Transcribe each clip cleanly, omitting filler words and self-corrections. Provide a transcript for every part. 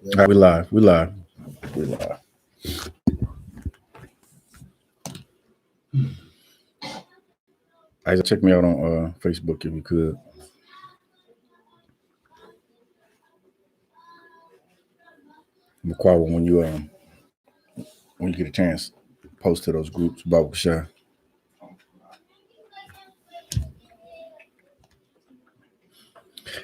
All right, we live. I check me out on Facebook if you could. McQuarrie, when you get a chance, post to those groups. Baruch Shah.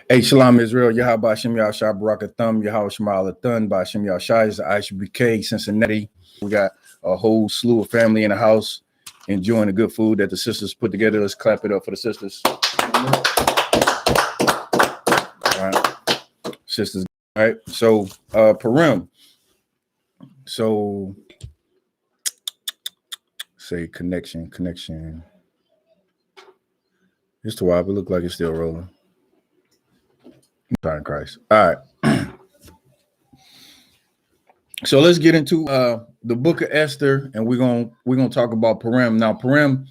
Hey, Shalom Israel, Yahweh Hashem Yahshua Barakathum, Yahweh Shema Alathun, Hashem Yahshua is the I.S.U.P.K, Cincinnati. We got a whole slew of family in the house enjoying the good food that the sisters put together. Let's clap it up for the sisters. All right, sisters. All right, so Purim. So say connection. It's too wild, but it look like it's still rolling. Time Christ. All right. So let's get into the book of Esther, and we're gonna talk about Purim. Now, Purim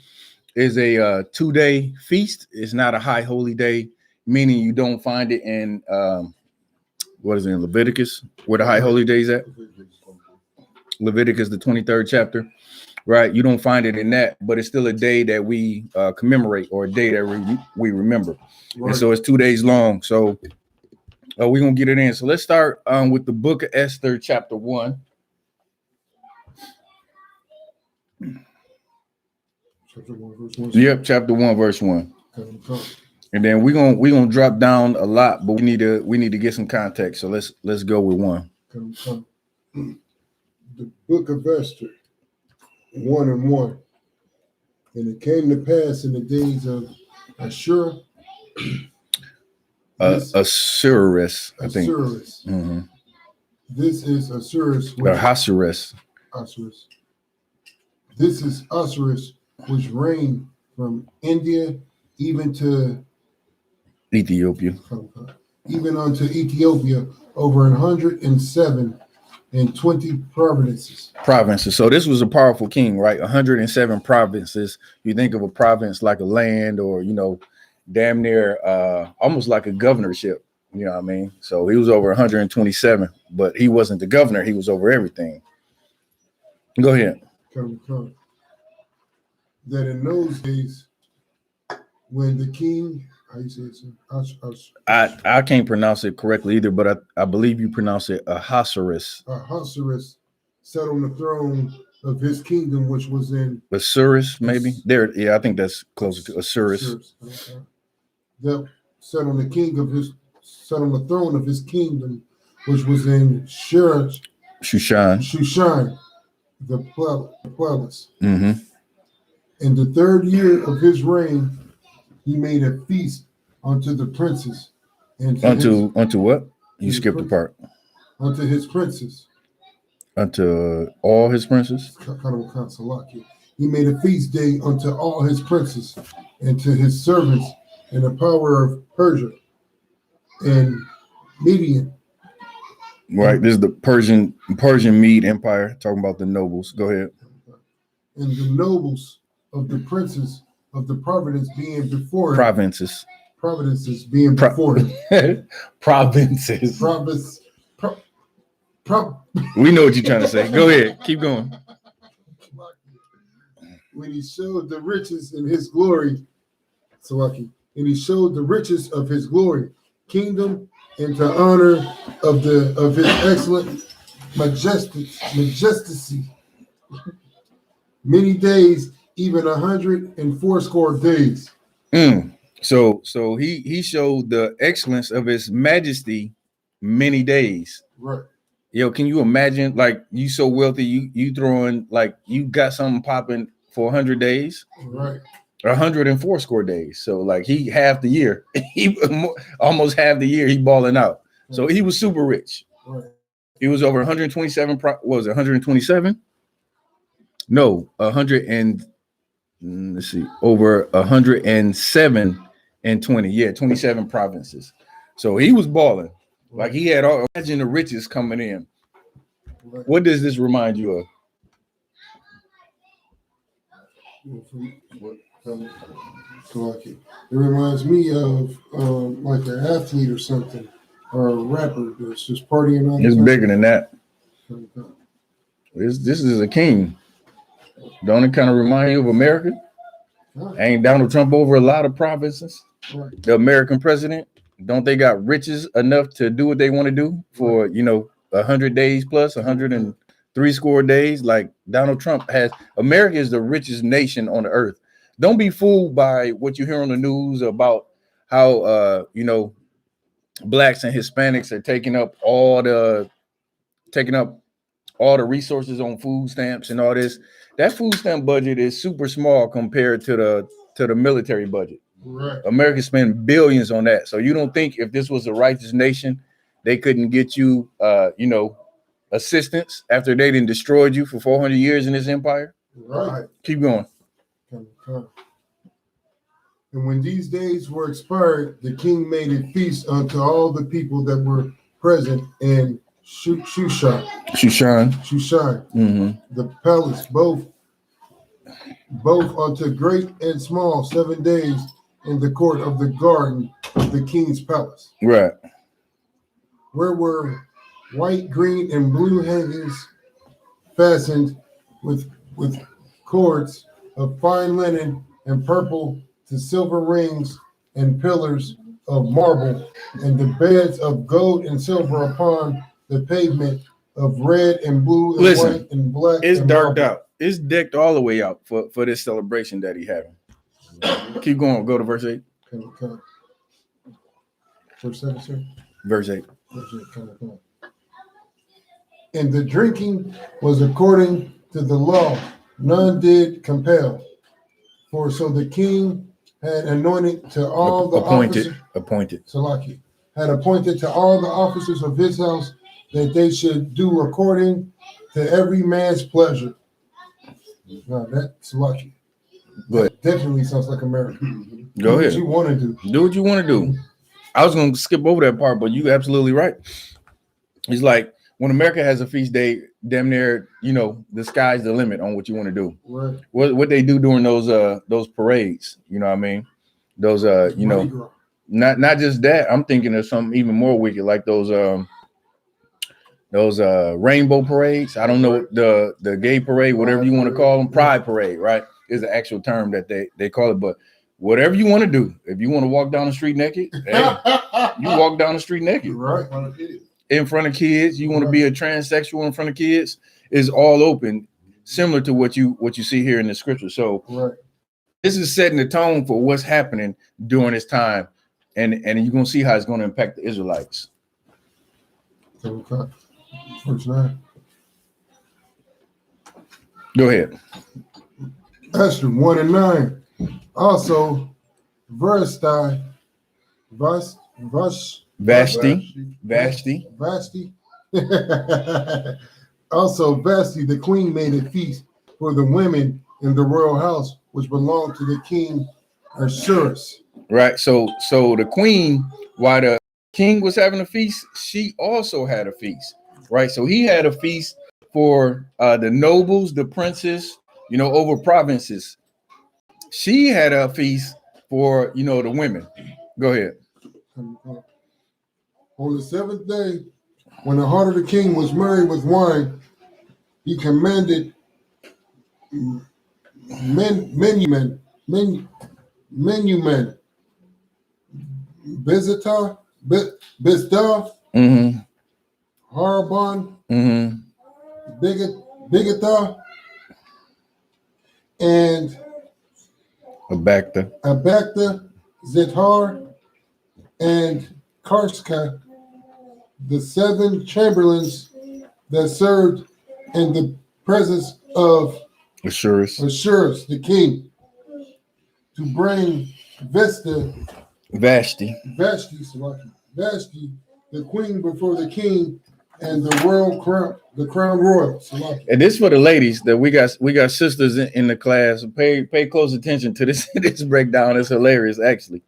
is a 2-day feast. It's not a high holy day, meaning you don't find it in what is it, in Leviticus, where the high holy days at? Leviticus, the 23rd chapter, right? You don't find it in that, but it's still a day that we commemorate, or a day that we remember. Right. And so it's 2 days long. So we're going to get it in. So let's start with the book of Esther, chapter 1. Chapter 1, verse 1. Yep, chapter 1, verse 1. And then we're gonna drop down a lot, but we need to get some context. So let's go with 1. The book of Esther, 1 and 1. And it came to pass in the days of Ashura. Asuris, I think. Asuris. Mm-hmm. This is Asuris. Or Hasuris. Asuris. This is Asuris, which reigned from India even to Ethiopia. Even unto Ethiopia, over 107 and 20 provinces. So this was a powerful king, right? 107 provinces. You think of a province like a land, or damn near almost like a governorship, you know what I mean? So he was over 127, but he wasn't the governor, he was over everything. Go ahead. That in those days, when the king, how you say it? I can't pronounce it correctly either, but I believe you pronounce it Ahasuerus. Ahasuerus sat on the throne of his kingdom, which was in Asuris, maybe there. Yeah, I think that's closer to Asuris. That sat on the throne of his kingdom, which was in Shushan, the palace. Mm-hmm. In the 3rd year of his reign, he made a feast unto the princes. And unto what? You skipped a part. Unto his princes. Unto all his princes? He made a feast day unto all his princes, and to his servants, and the power of Persia and Median. Right, this is the Persian Mede Empire, talking about the nobles. Go ahead. And the nobles of the princes of the provinces being before him. Provinces being before him. Provinces. We know what you're trying to say. Go ahead. Keep going. When he showed the riches in his glory, and he showed the riches of his glory, kingdom, and the honor of his excellent majesty. Many days, even 180 days. So he showed the excellence of his majesty many days. Right. Yo, can you imagine, like, you so wealthy, you throwing, like, you got something popping for 100 days? Right. 180 days. So like he half the year, he almost half the year he balling out. So he was super rich. Right. He was over 127. What was it? 127? No, 100 and let's see, over 107 and 20. Yeah, 27 provinces. So he was balling. Like he had all, imagine the riches coming in. Right. What does this remind you of? It reminds me of like an athlete or something. or a rapper that's just partying all the It's time? bigger than that. Okay. This is a king. Don't it kind of remind you of America? Ain't Donald Trump over a lot of provinces? Right. The American president, don't they got riches enough to do what they want to do for 100 days plus 103 score days? Like Donald Trump has. America is the richest nation on the earth. Don't be fooled by what you hear on the news about how blacks and Hispanics are taking up all the resources on food stamps and all this. That food stamp budget is super small compared to the military budget. Right. America spent billions on that. So you don't think if this was a righteous nation, they couldn't get you assistance after they didn't destroyed you for 400 years in this empire? Right. Keep going. And when these days were expired, the king made a feast unto all the people that were present in Shushan, Mm-hmm. the palace, both unto great and small, 7 days in the court of the garden of the king's palace. Right. Where were white, green, and blue hangings fastened with cords of fine linen, and purple to silver rings and pillars of marble, and the beds of gold and silver upon the pavement of red and blue and white and black. It's and darked marble. out. It's decked all the way out for this celebration that he having. Keep going. Go to verse 8. Okay. Verse 7, sir. Verse 8. And the drinking was according to the law, none did compel. For so the king had anointed to all the appointed Salaki, had appointed to all the officers of his house that they should do according to every man's pleasure. Now that's Salaki. That definitely sounds like America. Go ahead. What you want to do. Do what you want to do. I was going to skip over that part, but you're absolutely right. It's like when America has a feast day, damn near, the sky's the limit on what you want to do. Right. What they do during those parades, you know what I mean? Those not just that. I'm thinking of something even more wicked, like those rainbow parades. I don't know, the gay parade, whatever you want to call them, pride parade, right? Is the actual term that they call it. But whatever you want to do, if you want to walk down the street naked, hey, you walk down the street naked. Right. In front of kids, you want to be a transsexual in front of kids, is all open, similar to what you see here in the scripture. So this is setting the tone for what's happening during this time, and you're gonna see how it's going to impact the Israelites. Okay. Verse 9. Go ahead. Esther 1 and 9. Also, Vashti. Also, Vashti, the queen, made a feast for the women in the royal house, which belonged to the king Ahasuerus. Right. So the queen, while the king was having a feast, she also had a feast. Right. So he had a feast for the nobles, the princes, over provinces. She had a feast for the women. Go ahead. On the 7th day, when the heart of the king was merry with wine, he commanded menumen, Biztah, Harbon, Bigatha, and Abacta, Zethar, and Karska, the 7 chamberlains that served in the presence of Ahasuerus, the king, to bring Vashti, the queen, before the king and the royal crown, the crown royal. And this for the ladies that we got sisters in the class. Pay close attention to this this breakdown. It's hilarious, actually.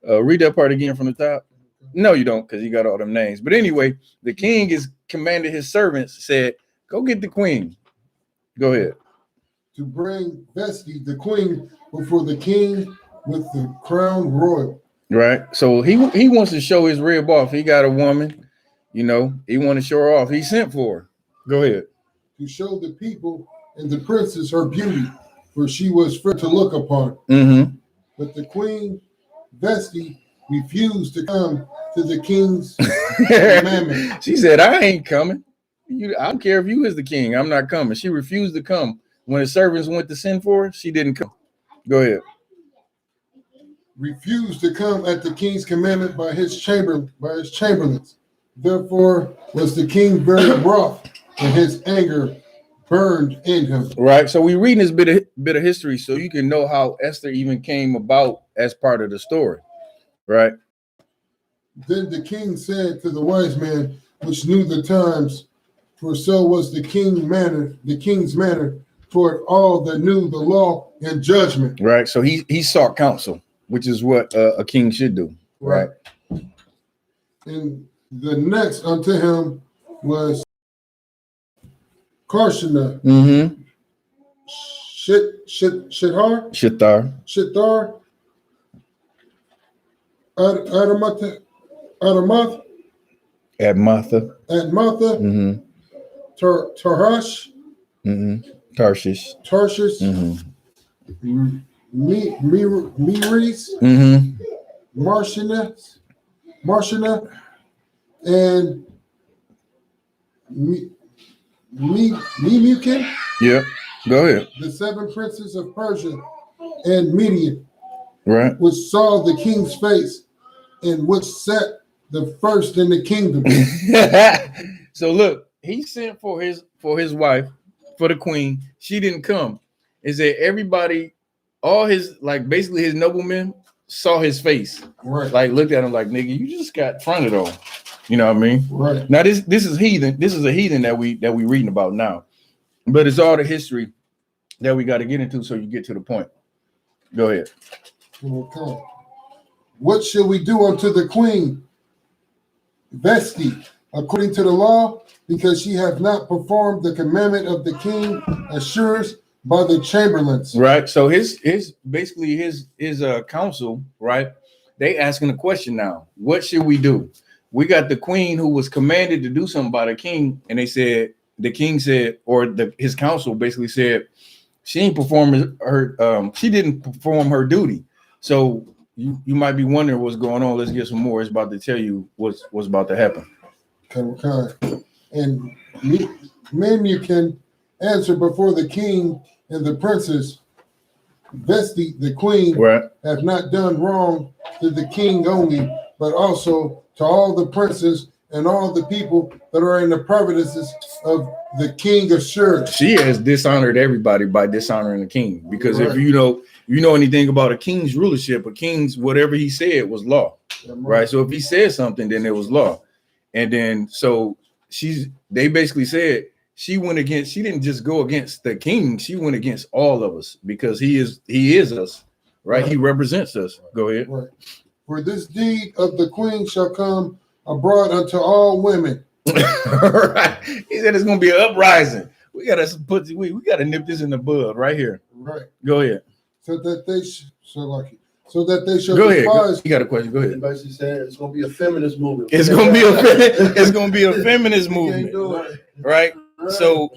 Read that part again from the top. No, you don't, because you got all them names. But anyway, the king is commanded his servants, said, go get the queen. Go ahead. To bring Vashti, the queen, before the king with the crown royal. Right. So he wants to show his rib off. He got a woman, he want to show her off. He sent for her. Go ahead. To show the people and the princess her beauty, for she was fair to look upon. Mm-hmm. But the queen Vesti refused to come to the king's commandment. She said, I ain't coming. I don't care if you is the king. I'm not coming. She refused to come. When the servants went to send for her, she didn't come. Go ahead. Refused to come at the king's commandment by his chamberlains. Therefore was the king very wroth, and his anger burned in him. Right. So we're reading this bit of history so you can know how Esther even came about as part of the story. Right. Then the king said to the wise man, which knew the times, for so was the king's manner toward all that knew the law and judgment. Right. So he sought counsel, which is what a king should do. Right. And the next unto him was Karshana, Mm-hmm. Shithar, Admatha. Mm-hmm. Tarshish. Mm-hmm. Miris, Mm-hmm. Marshana, and Memucan. Yep. Go ahead. The 7 princes of Persia and Media, right, which saw the king's face, and which sat the first in the kingdom. So look, he sent for his wife, for the queen. She didn't come. Is that everybody, all his, like, basically his noblemen saw his face, right? Like looked at him like, nigga, you just got fronted on. You know what I mean? Right. Now this is heathen. This is a heathen that we reading about now, but it's all the history that we got to get into so you get to the point. Go ahead. Okay. What shall we do unto the queen Vesti according to the law, because she hath not performed the commandment of the king Ahasuerus by the chamberlains? Right. So his basically his council, right? They asking a question now. What should we do? We got the queen who was commanded to do something by the king, and the king said, or his council basically said, she ain't performing her. She didn't perform her duty. So you might be wondering what's going on. Let's get some more. It's about to tell you what's about to happen. Okay. And men you can answer before the king and the princess. Vesti, the queen, right, have not done wrong to the king only, but also to all the princes and all the people that are in the provinces of the king Ahasuerus. She has dishonored everybody by dishonoring the king, because right. If you know anything about a king's rulership, a king's whatever he said was law, right? So if he said something, then it was law. And then so they basically said she didn't just go against the king, she went against all of us, because he is us, right? He represents us. Go ahead. Right. For this deed of the queen shall come abroad unto all women. Right. He said it's gonna be an uprising. We gotta nip this in the bud right here. Right. Go ahead. So that they shall go despise. Ahead. You got a question? Go ahead. He basically said it's gonna be a feminist movement. It's gonna be a feminist movement. Right? So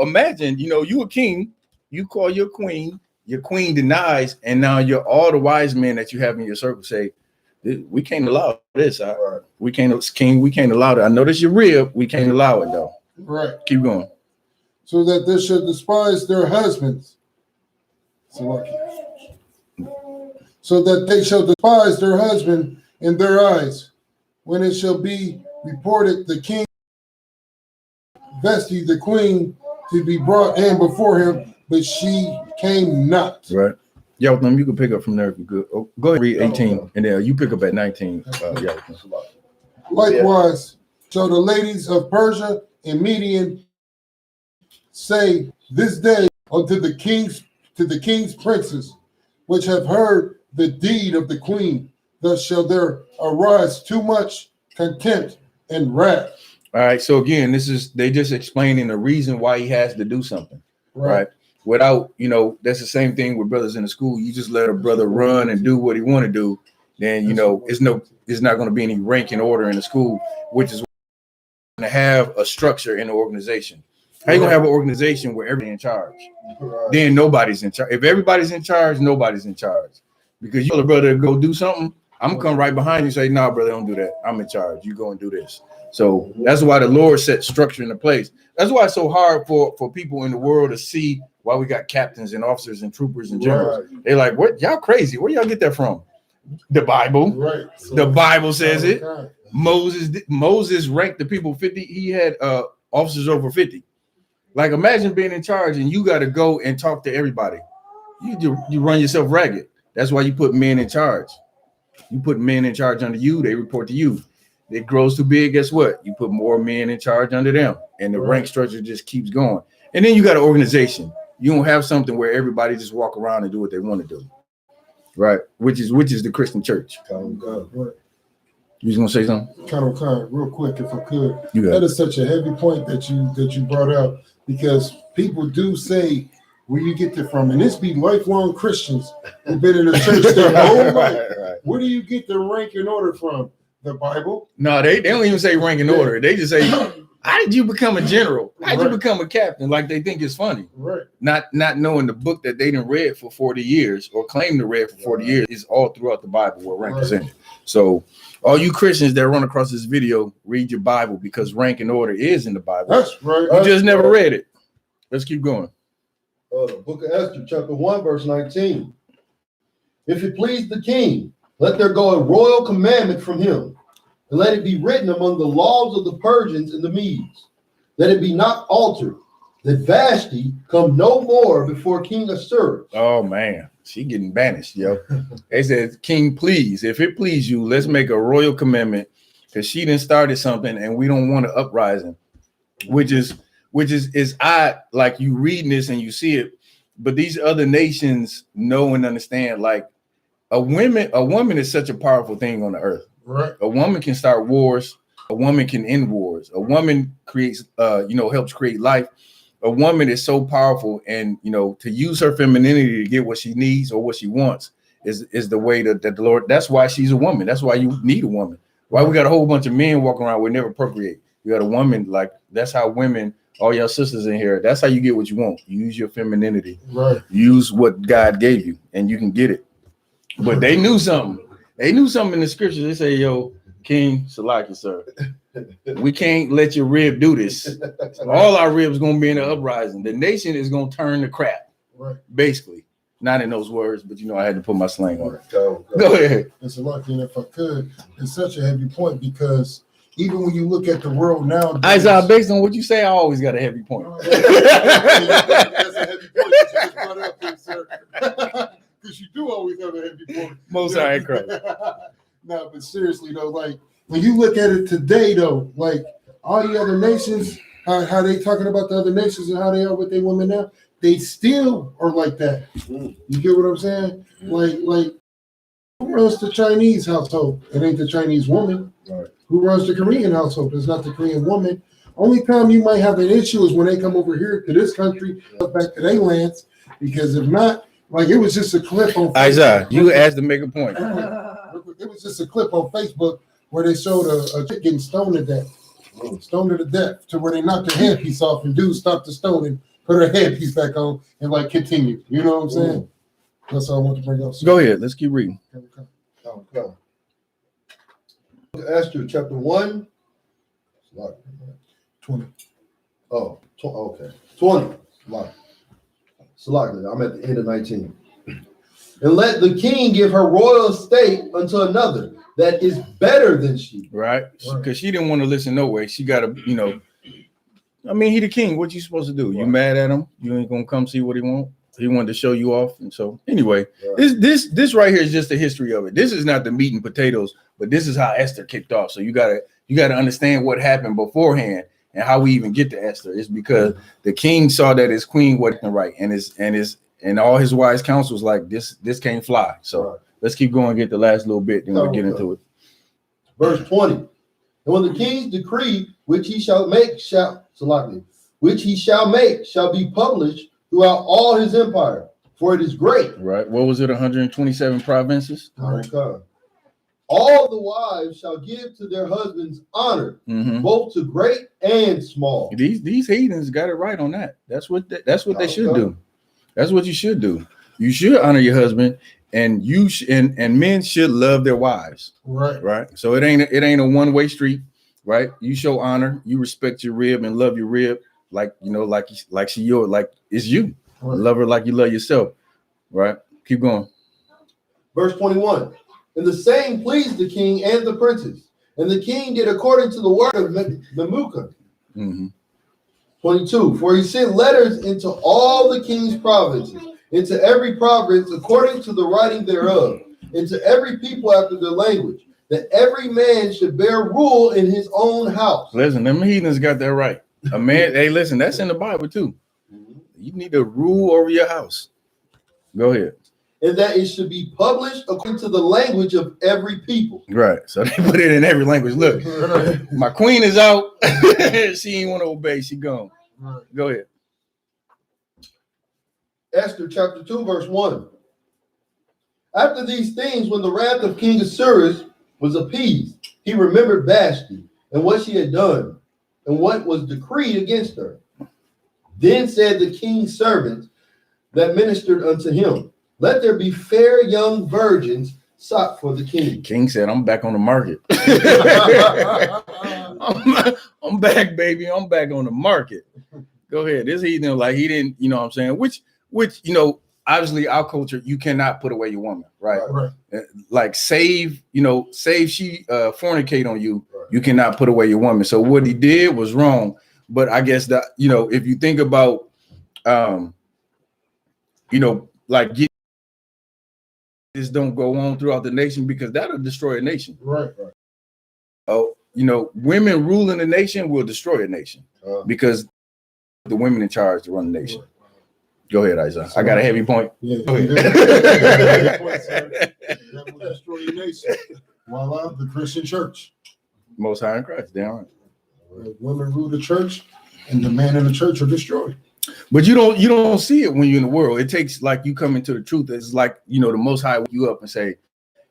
imagine, you a king, you call your queen denies, and now all the wise men that you have in your circle say, we can't allow this. We can't allow that. I know this your rib. We can't allow it though. Right. Keep going. So that they should despise their husbands. So that they shall despise their husband in their eyes, when it shall be reported the king Vesti, the queen, to be brought in before him, but she came not. Right. Yotham, you can pick up from there if you could. Oh, go ahead, read 18, and then you pick up at 19. Likewise, so the ladies of Persia and Median say this day unto the king's princes, which have heard the deed of the queen, thus shall there arise too much contempt and wrath. All right. So again, they just explaining the reason why he has to do something, right? Without, that's the same thing with brothers in the school. You just let a brother run and do what he want to do. then it's not going to be any rank and order in the school, which is going to have a structure in the organization. How you gonna have an organization where everybody's in charge? Then nobody's in charge. If everybody's in charge, nobody's in charge. Because you tell a brother to go do something, I'm gonna come right behind you and say, "Nah, brother, don't do that. I'm in charge. You go and do this." So that's why the Lord set structure into place. That's why it's so hard for people in the world to see why we got captains and officers and troopers and generals. Right. They're like, "What? Y'all crazy? Where y'all get that from?" The Bible. Right. So the Bible says it. God. Moses ranked the people 50. He had officers over 50. Like, imagine being in charge and you got to go and talk to everybody. You run yourself ragged. That's why you put men in charge. You put men in charge under you, they report to you. It grows too big, guess what? You put more men in charge under them, and the rank structure just keeps going. And then you got an organization. You don't have something where everybody just walk around and do what they want to do, right? Which is the Christian church. You was gonna say something? Kind of, real quick, if I could. That is such a heavy point that you brought out, because people do say where you get that from, and this be lifelong Christians who've been in the church their whole life. Right. Where do you get the rank and order from? The Bible? No, they don't even say rank and order. They just say, "How did you become a general? How did you become a captain?" Like they think it's funny. Right. Not knowing the book that they didn't read for 40 years or claim to read for 40 years is all throughout the Bible where rank is in it. So all you Christians that run across this video, read your Bible, because rank and order is in the Bible. That's right. You just never read it. Let's keep going. The book of Esther, chapter 1, verse 19. If it please the king, let there go a royal commandment from him, and let it be written among the laws of the Persians and the Medes. Let it be not altered, that Vashti come no more before King Ahasuerus. Oh man, she getting banished, yo. They said, "King, please, if it please you, let's make a royal commandment, because she done started something and we don't want an uprising," which is odd. Like, you reading this and you see it, but these other nations know and understand. Like, a woman is such a powerful thing on the earth. Right. A woman can start wars. A woman can end wars. A woman creates, helps create life. A woman is so powerful, and to use her femininity to get what she needs or what she wants is the way that the Lord. That's why she's a woman. That's why you need a woman. Why we got a whole bunch of men walking around, we never procreate. You got a woman. Like, that's how women. All your sisters in here. That's how you get what you want. You use your femininity. Right. Use what God gave you, and you can get it. But they knew something. They knew something in the scriptures. They say, "Yo, King Salaki, sir, we can't let your rib do this. All our ribs gonna be in the uprising. The nation is gonna turn to crap." Right. Basically, not in those words, but I had to put my slang on it. Go ahead. And Salaki, and if I could, it's such a heavy point, because even when you look at the world now, Isaiah, based on what you say, I always got a heavy point. That's a heavy point that you just brought up here, sir. Because you do always have a heavy point. Most I ain't crazy. No, but seriously though, like, when you look at it today though, like, all the other nations, how they talking about the other nations and how they are with their women now, they still are like that. You get what I'm saying? Like who runs the Chinese household? It ain't the Chinese woman. Right. Who runs the Korean household? It's not the Korean woman. Only time you might have an issue is when they come over here to this country, back to their lands, because if not, like, it was just a clip on Facebook. Isaiah, you asked to make a point. It was just a clip on Facebook where they showed a chick getting stoned to death. Stoned to death, to where they knocked her headpiece off, and dude stopped the stone and put her headpiece back on and like continued. You know what I'm saying? That's all I want to bring up. Go ahead. Let's keep reading. Okay. Esther chapter 1. 20. Oh, okay. 20. Select. I'm at the end of 19. And let the king give her royal estate unto another that is better than she. Right. Because she didn't want to listen no way. She got to, I mean, he the king. What you supposed to do? Right. You mad at him? You ain't gonna come see what he want? He wanted to show you off. And so anyway, this right here is just the history of it. This is not the meat and potatoes, but this is how Esther kicked off. So you gotta understand what happened beforehand and how we even get to Esther. It's because the king saw that his queen wasn't right, and all his wise counsels like this can't fly. So let's keep going and get the last little bit, then we'll get into it. Verse 20. And when the king's decree, which he shall make, shall be published throughout all his empire, for it is great. Right. What was it? 127 provinces. Okay. All the wives shall give to their husbands honor, both to great and small. These heathens got it right on that. That's what they should do. That's what you should do. You should honor your husband, and and men should love their wives. Right. So it ain't a one-way street, right? You show honor, you respect your rib and love your rib, like she yours, like it's you. Right. Love her like you love yourself. Right. Keep going. Verse 21. And the same pleased the king and the princes, and the king did according to the word of Memucan. 22. For he sent letters into all the king's provinces, into every province according to the writing thereof, into every people after their language, that every man should bear rule in his own house. Listen, them heathens got that right. A man, hey, listen, that's in the Bible too. You need to rule over your house. Go ahead. And that it should be published according to the language of every people. Right. So they put it in every language. Look, my queen is out. She ain't want to obey. She gone. Right. Go ahead. Esther chapter 2, verse 1. After these things, when the wrath of King Ahasuerus was appeased, he remembered Vashti and what she had done and what was decreed against her. Then said the king's servants that ministered unto him, let there be fair young virgins sought for the king. King said, I'm back on the market. I'm back, baby. I'm back on the market. Go ahead. This heathen, like he didn't, you know what I'm saying? Which, obviously our culture, you cannot put away your woman, right? Like save she fornicate on you, you cannot put away your woman. So what he did was wrong. But I guess that, if you think about, like this don't go on throughout the nation, because that'll destroy a nation. Right. Oh, women ruling a nation will destroy a nation because the women in charge to run the nation. Go ahead, Isaiah. I got a heavy point. Yeah, that will destroy your nation. Voila, the Christian church. Most High in Christ, damn right. Women rule the church, and the man in the church are destroyed. But you don't see it when you're in the world. It takes like you come into the truth. It's like the Most High wake you up and say,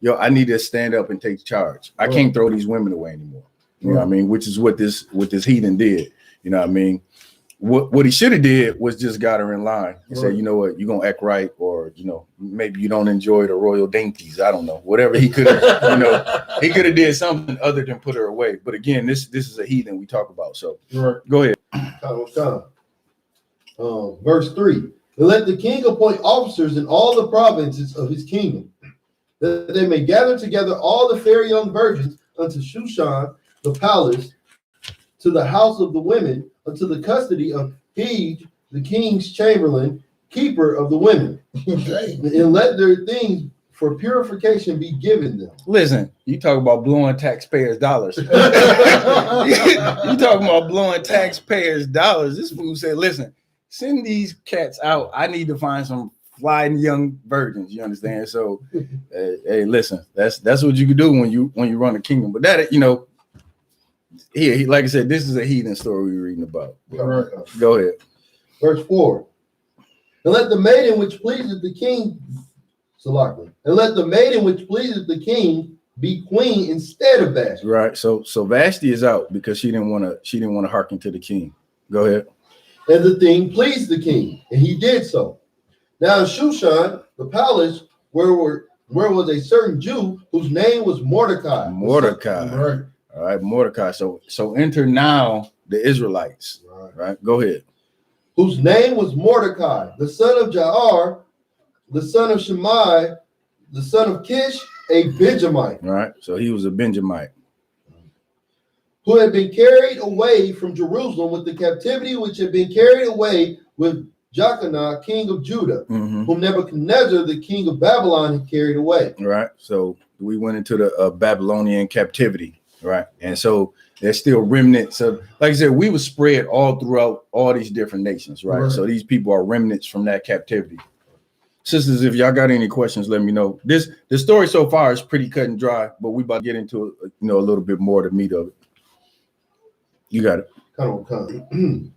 "Yo, I need to stand up and take charge. I can't throw these women away anymore." You know what I mean? Which is what this heathen did. You know what I mean? What he should have did was just got her in line and said, you know what, you're gonna act right, or maybe you don't enjoy the royal dainties. I don't know. Whatever he could have, he could have did something other than put her away. But again, this is a heathen we talk about. So go ahead. Verse 3. And let the king appoint officers in all the provinces of his kingdom, that they may gather together all the fair young virgins unto Shushan the palace, to the house of the women, unto the custody of Hege, the king's chamberlain, keeper of the women. And let their things for purification be given them. Listen, you talk about blowing taxpayers' dollars. You talking about blowing taxpayers' dollars. This fool said, listen, send these cats out. I need to find some flying young virgins. You understand? So, hey, listen, that's what you can do when you run a kingdom. But that, he, like I said, this is a heathen story we're reading about. Right. Go ahead. Verse 4. And let the maiden which pleases the king, and let the maiden which pleases the king be queen instead of Vashti. Right. So Vashti is out because she didn't want to hearken to the king. Go ahead. And the thing pleased the king, and he did so. Now in Shushan, the palace, where was a certain Jew whose name was Mordecai. Right. All right, Mordecai. So enter now the Israelites. Right. Go ahead. Whose name was Mordecai, the son of Jair, the son of Shimei, the son of Kish, a Benjamite. Right. So he was a Benjamite. Who had been carried away from Jerusalem with the captivity which had been carried away with YAHANNA, king of Judah, whom Nebuchadnezzar, the king of Babylon, had carried away. Right. So we went into the Babylonian captivity. Right. And so there's still remnants of, like I said, we were spread all throughout all these different nations. Right. So these people are remnants from that captivity. Sisters, if y'all got any questions, let me know. The story so far is pretty cut and dry, but we about to get into a little bit more of the meat of it. You got it. Come.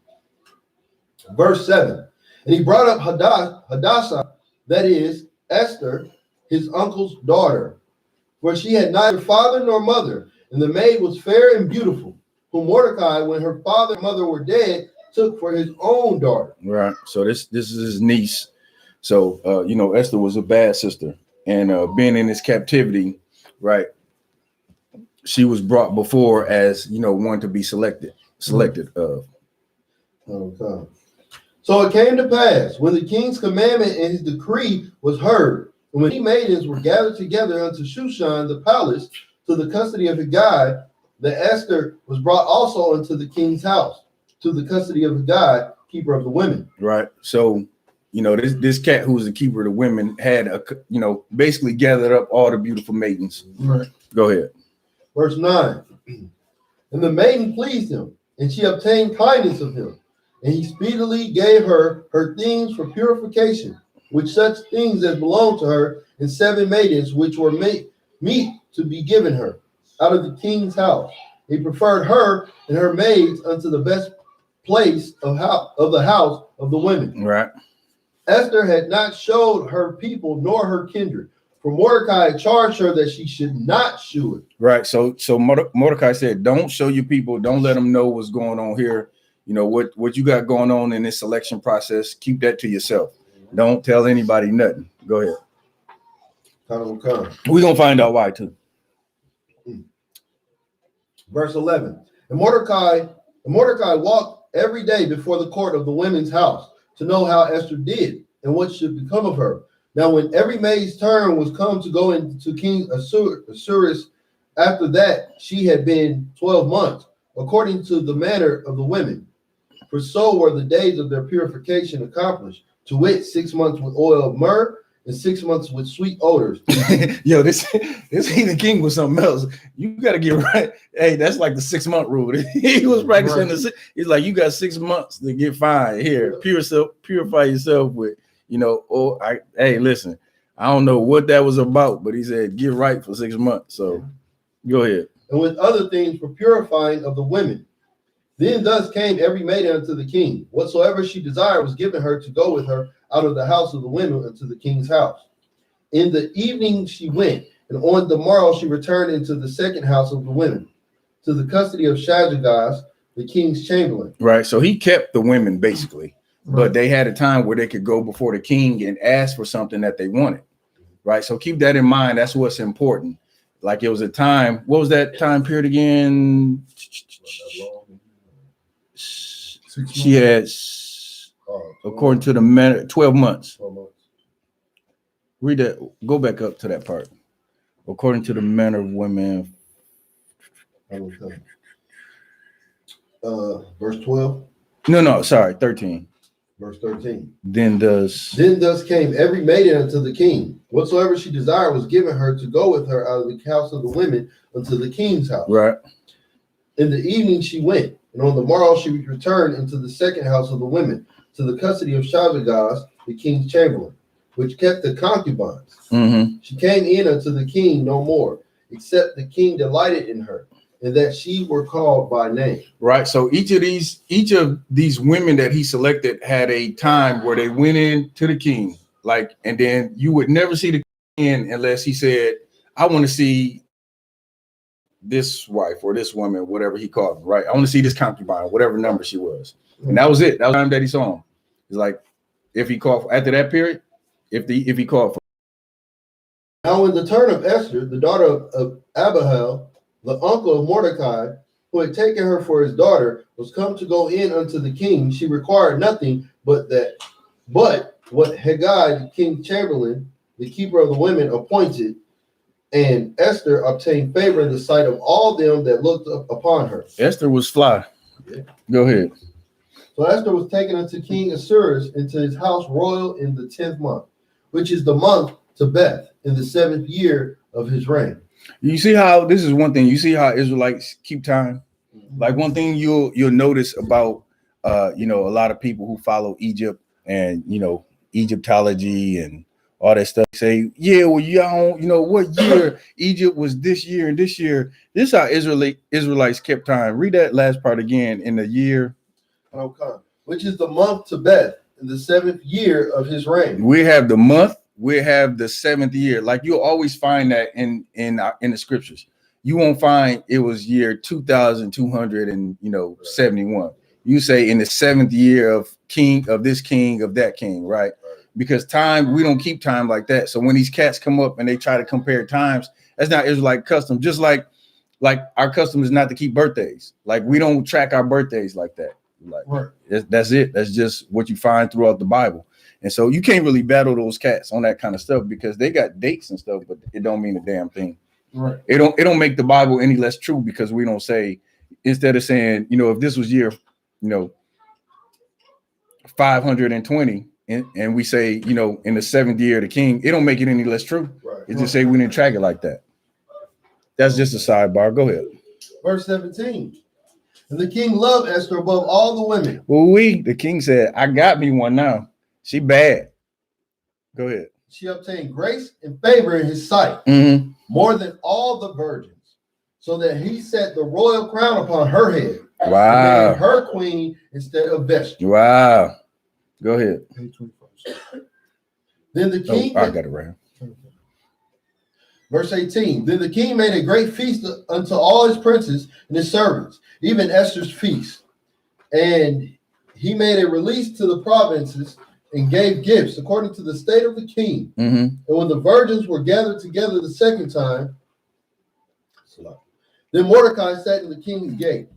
Verse 7. And he brought up Hadassah, that is Esther, his uncle's daughter. for she had neither father nor mother, and the maid was fair and beautiful, whom Mordecai, when her father and mother were dead, took for his own daughter. Right. So this is his niece. So Esther was a bad sister, and being in this captivity, right? She was brought before as one to be selected of. Okay. So it came to pass, when the king's commandment and his decree was heard, and when the maidens were gathered together unto Shushan the palace to the custody of Haggai, that Esther was brought also unto the king's house to the custody of Haggai, keeper of the women. Right. So this cat who was the keeper of the women had basically gathered up all the beautiful maidens. Right. Go ahead. Verse 9. And the maiden pleased him, and she obtained kindness of him. And he speedily gave her things for purification, with such things as belonged to her, and 7 maidens which were meet to be given her out of the king's house. He preferred her and her maids unto the best place of the house of the women. Right. Esther had not showed her people nor her kindred, for Mordecai had charged her that she should not shew it. Right. So Mordecai said, don't show your people, don't let them know what's going on here. What you got going on in this selection process, keep that to yourself. Don't tell anybody nothing. Go ahead. We're gonna find out why too. Verse 11. And Mordecai walked every day before the court of the women's house to know how Esther did and what should become of her. Now, when every maid's turn was come to go into King Ahasuerus, after that she had been 12 months, according to the manner of the women. For so were the days of their purification accomplished, to wit, 6 months with oil of myrrh and 6 months with sweet odors. Yo, this heathen king was something else. You got to get right. Hey, that's like the 6-month rule. He was practicing he's like, you got 6 months to get fine. Here, purify yourself with, hey, listen, I don't know what that was about, but he said, get right for 6 months. So go ahead. And with other things for purifying of the women. Then thus came every maiden unto the king. Whatsoever she desired was given her to go with her out of the house of the women unto the king's house. In the evening she went, and on the morrow she returned into the second house of the women, to the custody of Shajagas, the king's chamberlain. Right. So he kept the women basically, but they had a time where they could go before the king and ask for something that they wanted. Right. So keep that in mind. That's what's important. Like it was a time. What was that time period again? She had, according to the man, 12 months. Read that. Go back up to that part. According to the manner of women. Verse 12. No, sorry, 13. Verse 13. Then thus came every maiden unto the king. Whatsoever she desired was given her to go with her out of the house of the women unto the king's house. Right. In the evening she went, and on the morrow she returned into the second house of the women, to the custody of Shajagas, the king's chamberlain, which kept the concubines. Mm-hmm. She came in unto the king no more, except the king delighted in her, and that she were called by name. Right. So each of these women that he selected had a time where they went in to the king, and then you would never see the king unless he said, I want to see this wife or this woman, whatever he called them, right? I want to see this concubine, whatever number she was. And that was it. That was the time that he saw him. It's like, if he called after that period, if he called for. Now in the turn of Esther, the daughter of Abihail, the uncle of Mordecai, who had taken her for his daughter, was come to go in unto the king. She required nothing but what Haggai, the king's chamberlain, the keeper of the women, appointed, and Esther obtained favor in the sight of all them that looked up upon her. Esther was fly. Yeah. Go ahead. So Esther was taken unto King Ahasuerus into his house royal in the 10th month, which is the month Tebeth, in the 7th year of his reign. You see how this is one thing. You see how Israelites keep time. Like one thing you'll notice about a lot of people who follow Egypt and Egyptology and all that stuff. Say, yeah, well, y'all don't, what year Egypt was this year and this year. This is how Israelites kept time. Read that last part again. In the year, okay, which is the month Tebeth, in the 7th year of his reign. We have the month we have the seventh year. Like you'll always find that in the scriptures. You won't find it was year 2271. You say in the seventh year of this king of that king, right? Because time, we don't keep time like that. So when these cats come up and they try to compare times, that's not Israelite custom. Just like our custom is not to keep birthdays. Like we don't track our birthdays like that. Like that's it. That's just what you find throughout the Bible. And so you can't really battle those cats on that kind of stuff because they got dates and stuff, but it don't mean a damn thing. Right. It don't make the Bible any less true because we don't say, instead of saying, if this was year, 520 and we say, in the seventh year of the king, it don't make it any less true. Right. It just say we didn't track it like that. That's just a sidebar. Go ahead. Verse 17. And the king loved Esther above all the women. Well, the king said, I got me one now. She bad. Go ahead. She obtained grace and favor in his sight, more than all the virgins, so that he set the royal crown upon her head. Wow. And made her queen instead of Vashti. Wow. Go ahead. Then the king. I got it right here. Verse 18. Then the king made a great feast unto all his princes and his servants, even Esther's feast. And he made a release to the provinces and gave gifts according to the state of the king. And when the virgins were gathered together the second time, then Mordecai sat in the king's gate.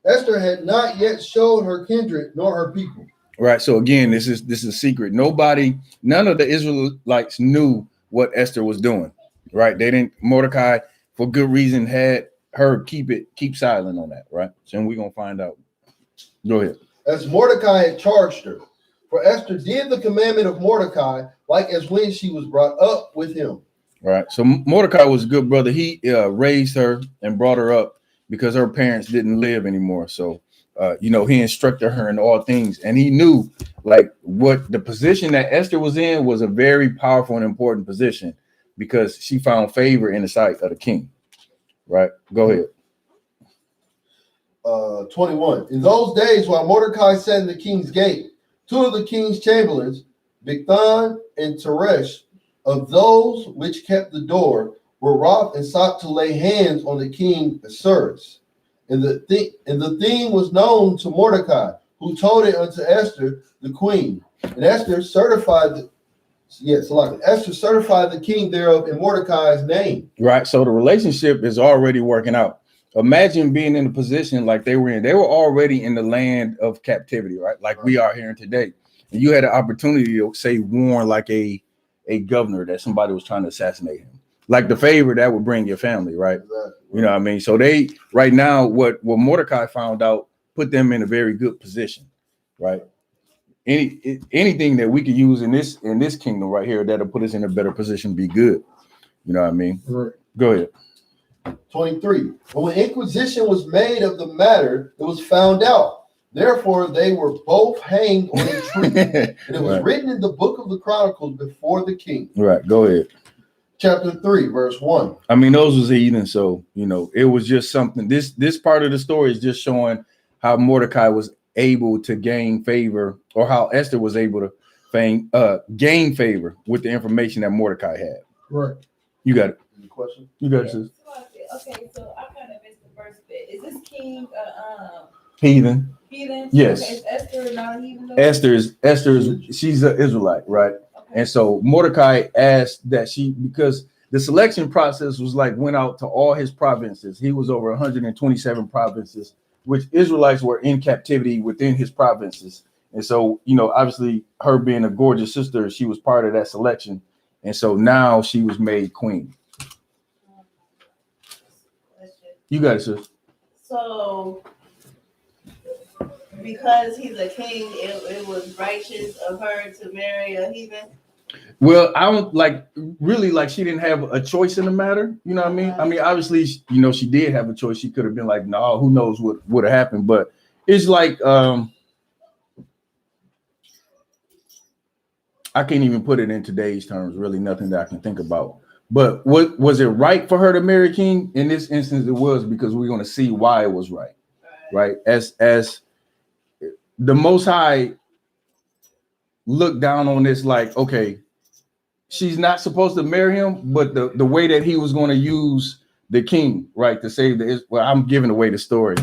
Esther had not yet showed her kindred nor her people. Right. So again, this is a secret. None of the Israelites knew what Esther was doing. Right. They didn't. Mordecai, for good reason, had her keep silent on that. Right. So we're gonna find out. Go ahead. As Mordecai had charged her. For Esther did the commandment of Mordecai, like as when she was brought up with him. Right. So Mordecai was a good brother. He raised her and brought her up because her parents didn't live anymore. So, he instructed her in all things. And he knew like what the position that Esther was in was a very powerful and important position because she found favor in the sight of the king. Right. Go ahead. 21. In those days, while Mordecai sat in the king's gate, two of the king's chamberlains, Bigthan and Teresh, of those which kept the door, were wroth and sought to lay hands on the king Ahasuerus. And the thing was known to Mordecai, who told it unto Esther the queen. And Esther certified the king thereof in Mordecai's name. Right. So the relationship is already working out. Imagine being in a position like they were in. They were already in the land of captivity, right? Like we are here today. And you had an opportunity to say warn like a governor that somebody was trying to assassinate him. Like the favor that would bring your family, right? Exactly. You know what I mean? So they right now, what Mordecai found out put them in a very good position, right? Anything that we could use in this kingdom right here that'll put us in a better position be good. You know what I mean? Right. Go ahead. 23. But when inquisition was made of the matter, it was found out. Therefore, they were both hanged on a tree. And it was written in the book of the Chronicles before the king. Right. Go ahead. Chapter 3, verse 1. I mean, those was heathen. So, it was just something. This part of the story is just showing how Mordecai was able to gain favor, or how Esther was able to gain favor with the information that Mordecai had. Right. You got it. Any question? You got it, sis. Okay, so I kind of missed the first bit. Is this king heathen? Heathen? Yes. Okay, is Esther not a heathen? Esther is she's an Israelite, right? Okay. And so Mordecai asked that because the selection process was went out to all his provinces. He was over 127 provinces, which Israelites were in captivity within his provinces. And so, obviously her being a gorgeous sister, she was part of that selection. And so now she was made queen. You got it, sis. So, because he's a king, it was righteous of her to marry a heathen? Well, I don't really she didn't have a choice in the matter. You know what I mean? I mean, obviously, she did have a choice. She could have been like, no, who knows what would have happened. But it's I can't even put it in today's terms, really nothing that I can think about. But what was it right for her to marry a king? In this instance, it was, because we're going to see why it was right. Right. As the Most High looked down on this, okay, she's not supposed to marry him, but the way that he was going to use the king, right, to save the well, I'm giving away the story.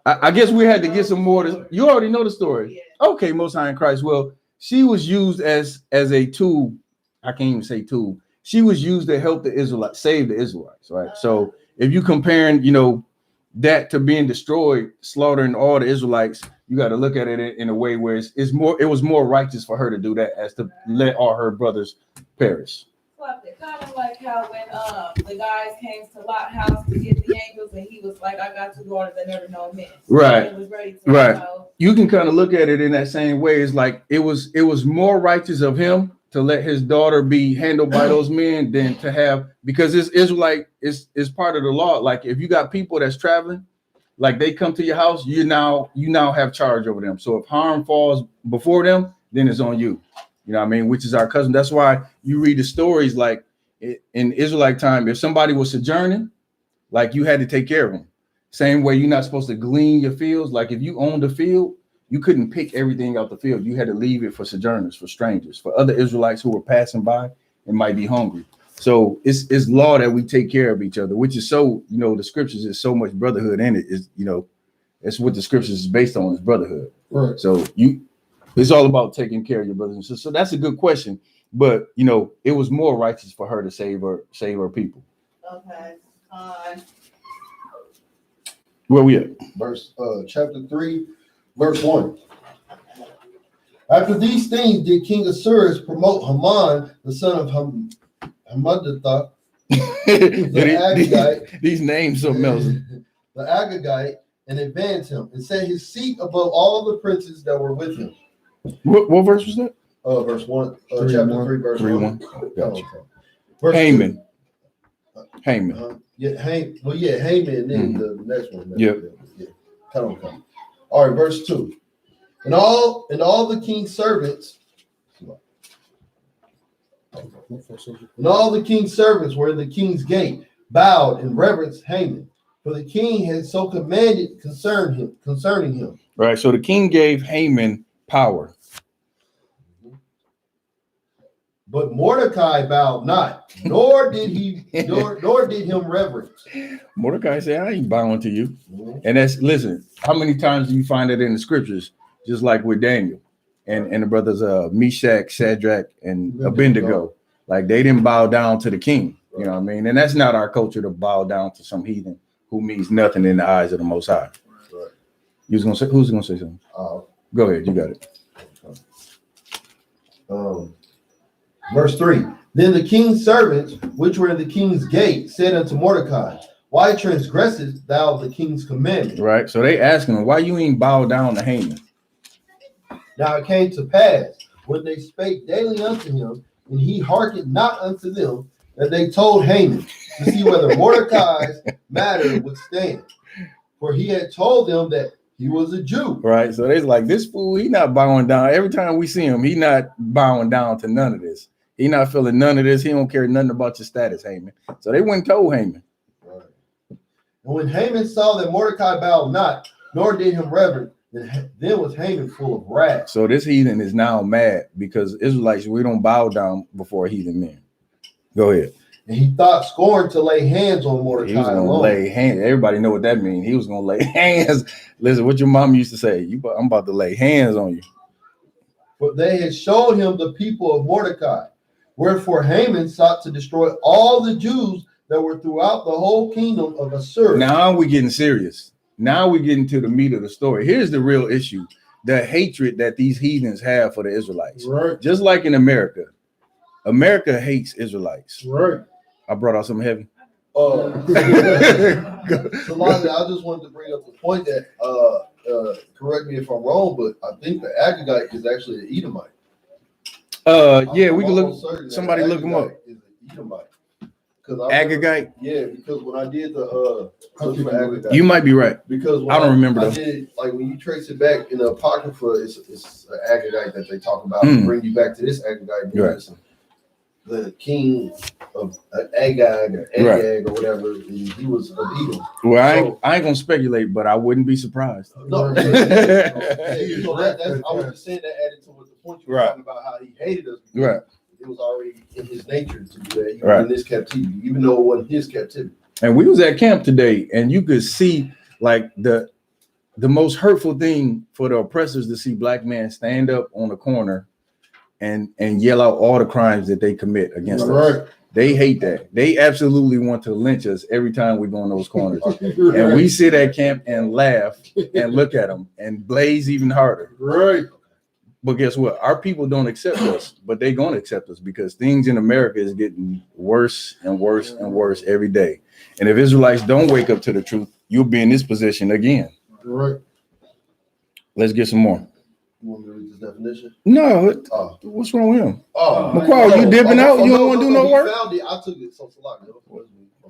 I guess we had to get some more. You already know the story. Okay, Most High in Christ. Well, she was used as a tool. I can't even say tool. She was used to help the Israelites, save the Israelites, right? So if you comparing, that to being destroyed, slaughtering all the Israelites, you got to look at it in a way where it was more righteous for her to do that as to let all her brothers perish. Kind of like how when the guys came to Lot's house to get the angels, and he was like, "I got 2 daughters that never know men." Right. And was ready to right. You can kind of look at it in that same way. It's like it was more righteous of him to let his daughter be handled by those men than to have, because it's Israelite is part of the law. Like if you got people that's traveling, like they come to your house, you now have charge over them. So if harm falls before them, then it's on you. You know what I mean? Which is our cousin. That's why you read the stories like in Israelite time, if somebody was sojourning, like you had to take care of them. Same way you're not supposed to glean your fields. Like if you owned a field, you couldn't pick everything out the field. You had to leave it for sojourners, for strangers, for other Israelites who were passing by and might be hungry. So it's law that we take care of each other, which is so, the scriptures is so much brotherhood in it. Is that's what the scriptures is based on, is brotherhood. Right. So it's all about taking care of your brothers and sisters. So that's a good question. But it was more righteous for her to save her people. Okay. Where we at? Chapter 3, verse 1. After these things did King Ahasuerus promote Haman, the son of Hammedatha, the Agagite. These names so melting. The Agagite, and advanced him, and set his seat above all the princes that were with him. What verse was that? Verse 1. Chapter 3, verse 1. Gotcha. Haman. Haman. Haman, and then the next one. Yep. Yeah. Come. All right, verse 2. And all the king's servants, were in the king's gate, bowed and reverenced Haman, for the king had so commanded concerning him. Right. So the king gave Haman power. But Mordecai bowed not, nor did him reverence. Mordecai said, I ain't bowing to you. And listen, how many times do you find that in the scriptures? Just like with Daniel and the brothers Meshach, Shadrach, and Abednego. Like they didn't bow down to the king. You know what I mean? And that's not our culture, to bow down to some heathen who means nothing in the eyes of the Most High. Right. Who's gonna say something? Go ahead, you got it. Verse 3. Then the king's servants, which were in the king's gate, said unto Mordecai, why transgressest thou the king's commandment? Right. So they asking him, why you ain't bow down to Haman? Now it came to pass, when they spake daily unto him, and he hearkened not unto them, that they told Haman to see whether Mordecai's matter would stand. For he had told them that he was a Jew. Right. So they're like, this fool, he not bowing down. Every time we see him, he not bowing down to none of this. He not feeling none of this. He don't care nothing about your status, Haman. So they went and told Haman. Right. And when Haman saw that Mordecai bowed not, nor did him reverence, then was Haman full of wrath. So this heathen is now mad because Israelites, we don't bow down before heathen men. Go ahead. And he thought scorn to lay hands on Mordecai. He was going to lay hands. Everybody know what that means. He was going to lay hands. Listen, what your mom used to say, I'm about to lay hands on you. But they had showed him the people of Mordecai. Wherefore Haman sought to destroy all the Jews that were throughout the whole kingdom of Assyria. Now we're getting serious. Now we're getting to the meat of the story. Here's the real issue. The hatred that these heathens have for the Israelites. Right. Just like in America. America hates Israelites. Right. I brought out something heavy. Solana, I just wanted to bring up the point that, correct me if I'm wrong, but I think the Agagite is actually an Edomite. Yeah, we can look. Somebody look him up. Is an Edomite. Agagite. Yeah, because when I did the Agagite, you might be right. Because when I don't remember. I did, like when you trace it back in the Apocrypha, it's an Agagite that they talk about. To bring you back to this Agagite. Right. The king of Agag or Agag or whatever, he was of Edom. Well, I ain't gonna speculate, but I wouldn't be surprised. No, I was just saying that added to what the point you were talking about, how he hated us. Right. it was already in his nature to do that, even Right. in this captivity, even though it wasn't his captivity. And we was at camp today, and you could see like the most hurtful thing for the oppressors to see black men stand up on the corner and yell out all the crimes that they commit against us. They hate that. They absolutely want to lynch us every time we go in those corners. And we sit at camp and laugh and look at them and blaze even harder. Right. But guess what? Our people don't accept us, but they're going to accept us because things in America is getting worse and worse and worse every day. And if Israelites don't wake up to the truth, you'll be in this position again. Right. Let's get some more. You want me to read this definition? No, what's wrong with him? Oh, McQuall, you dipping out? You don't want to do no work? Found it. I took it. So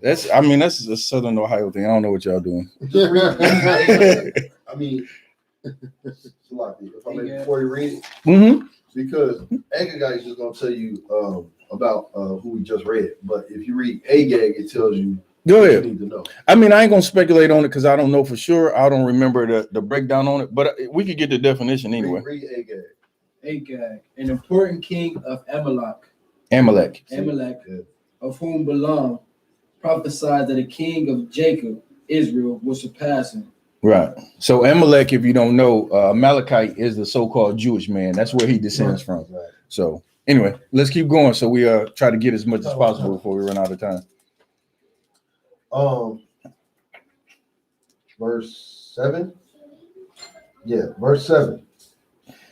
That's a Southern Ohio thing. I don't know what y'all doing. I mean, if I may, before you read it, Mm-hmm. because Agagite is just going to tell you about who we just read. But if you read Agag, it tells you Go what ahead. you need to know. I mean, I ain't gonna speculate on it because I don't know for sure. I don't remember the breakdown on it, but we could get the definition anyway. Read Agag. Agag, an important king of Amalek, Amalek. Yeah. of whom Balaam prophesied that a king of Jacob, Israel, would surpass him. Right. So Amalek, if you don't know, Amalekite is the so-called Jewish man. That's where he descends from. Right. So anyway, let's keep going. So we try to get as much as possible before we run out of time. Verse 7. Yeah, verse 7.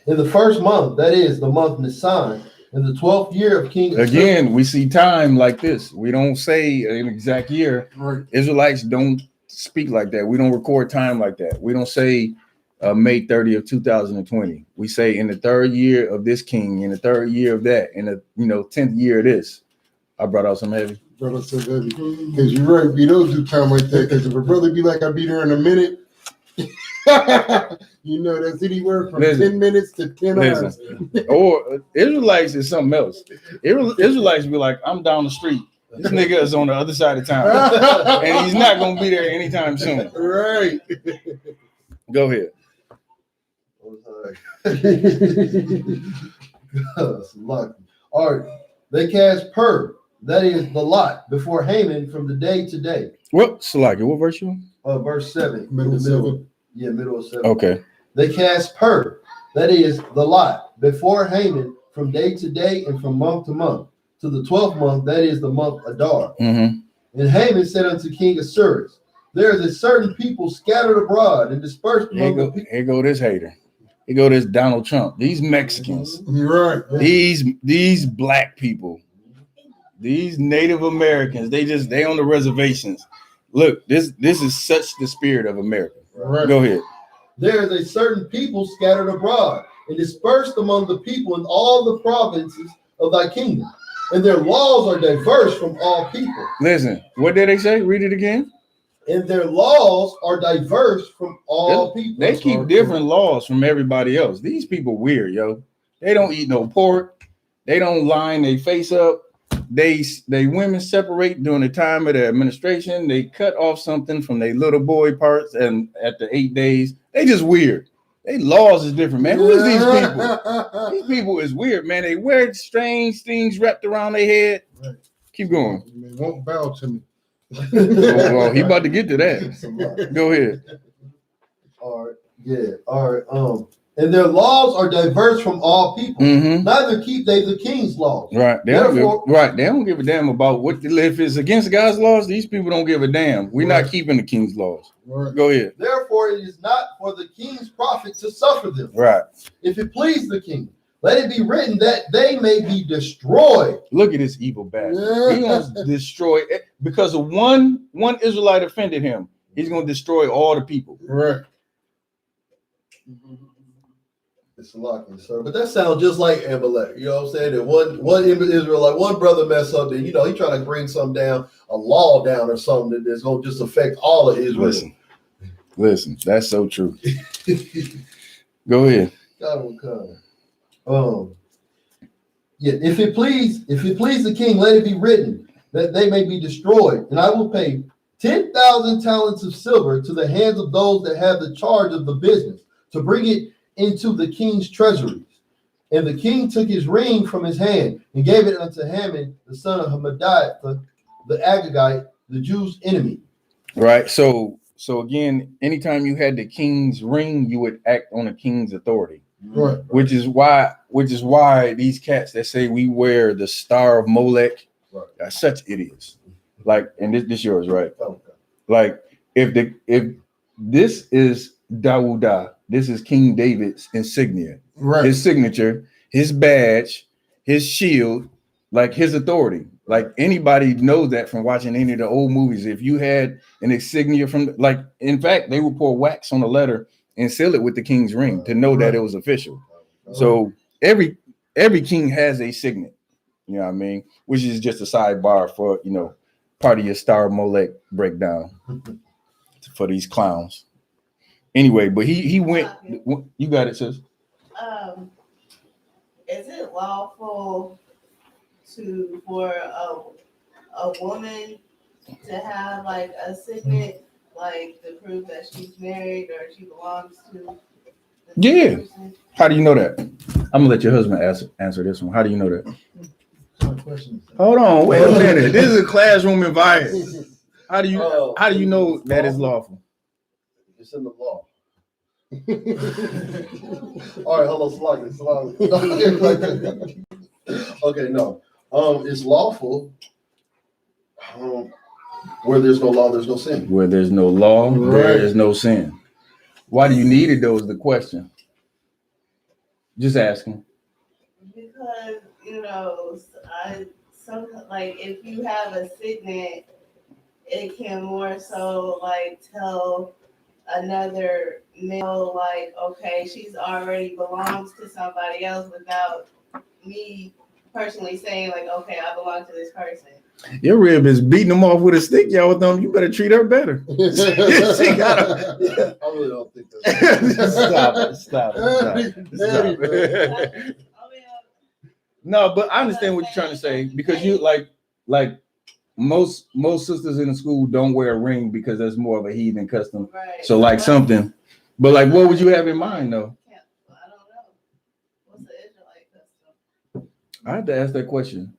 In the first month, that is the month Nisan, in the 12th year of King Again, we see time like this. We don't say an exact year. Right. Israelites don't speak like that. We don't record time like that. We don't say May 30th, 2020. We say in the 3rd year of this king, in the 3rd year of that, in the 10th year of this. I brought out some heavy. Brother said heavy. Because you're right, we don't do time like that. Because if a brother be like, I'll be there in a minute, that's anywhere from 10 minutes to 10 hours. Or Israelites is something else. Israelites be like, I'm down the street. This nigga is on the other side of town. And he's not going to be there anytime soon. Right. Go ahead. All right. They cast Pur, that is the lot, before Haman from the day to day. What? Salaki, what verse you on? Verse 7. Middle 7. Yeah, middle of 7. Okay. They cast Pur, that is the lot, before Haman from day to day and from month to month, to the 12th month, that is the month Adar. Mm-hmm. And Haman said unto King Ahasuerus, there is a certain people scattered abroad and dispersed among the people. Here go this hater. Here go this Donald Trump. These Mexicans. You're right. These black people. These Native Americans. They on the reservations. Look, this is such the spirit of America. Right. Go ahead. There is a certain people scattered abroad and dispersed among the people in all the provinces of thy kingdom. And their laws are diverse from all people. Listen, what did they say? Read it again. And their laws are diverse from all people. They keep different laws from everybody else. These people weird, yo. They don't eat no pork. They don't line their face up. They women separate during the time of the administration. They cut off something from their little boy parts, and at the 8 days, they just weird. They laws is different, man. Who is these people? These people is weird, man. They wear strange things wrapped around their head. Right. Keep going. They won't bow to me. Well, he about to get to that. Go ahead. All right. Yeah. All right. And their laws are diverse from all people. Mm-hmm. Neither keep they the king's laws. Right. They don't give a damn about what if it's against God's laws. These people don't give a damn. We're not keeping the king's laws. Right. Go ahead. Therefore, it is not for the king's profit to suffer them. Right. If it please the king, let it be written that they may be destroyed. Look at this evil bastard. He wants to destroy it because of one Israelite offended him. He's going to destroy all the people. Right. It's a lot, sir. But that sounds just like Amalek. You know what I'm saying? That one Israelite, one brother mess up, and he trying to bring something down, a law down or something that's going to just affect all of Israel. Listen, that's so true. Go ahead. God will come. Yeah, if it please the king, let it be written that they may be destroyed, and I will pay 10,000 talents of silver to the hands of those that have the charge of the business to bring it into the king's treasuries. And the king took his ring from his hand and gave it unto Haman, the son of Hammedatha, the Agagite, the Jews' enemy. Right. So again, anytime you had the king's ring, you would act on the king's authority. Right. Which is why these cats that say we wear the star of Molech are such idiots. Like, and this yours, right? Okay. Like, if this is Dawuda, this is King David's insignia, Right. his signature, his badge, his shield, like his authority. Like anybody knows that from watching any of the old movies. If you had an insignia from, like, in fact, they would pour wax on a letter and seal it with the king's ring to know that it was official. So every king has a signet, you know what I mean? Which is just a sidebar for, you know, part of your Star Molech breakdown for these clowns. Anyway, but he went. You got it, sis. Is it lawful for a woman to have like a signet, like to prove that she's married or she belongs to? Yeah. How do you know that? I'm gonna let your husband answer this one. How do you know that? Hold on, wait a minute. This is a classroom environment. How do you know that is lawful? It's in the law. All right, hold on, slowly. Okay, no. It's lawful. Where there's no law, there's no sin. Where there's no law, there is no sin. Why do you need it, though, is the question. Just asking. Because, you know, like if you have a signet, it can more so like tell another male, like, okay, she's already belongs to somebody else without me personally saying, like, okay, I belong to this person. Your rib is beating them off with a stick, y'all. With them, you better treat her better. She gotta. I really don't think that's. Stop. No, but I understand what you're trying to say, because you like most sisters in the school don't wear a ring because that's more of a heathen custom. Right. So like something, but like, what would you have in mind though? I don't know. What's the Israelite custom? I had to ask that question.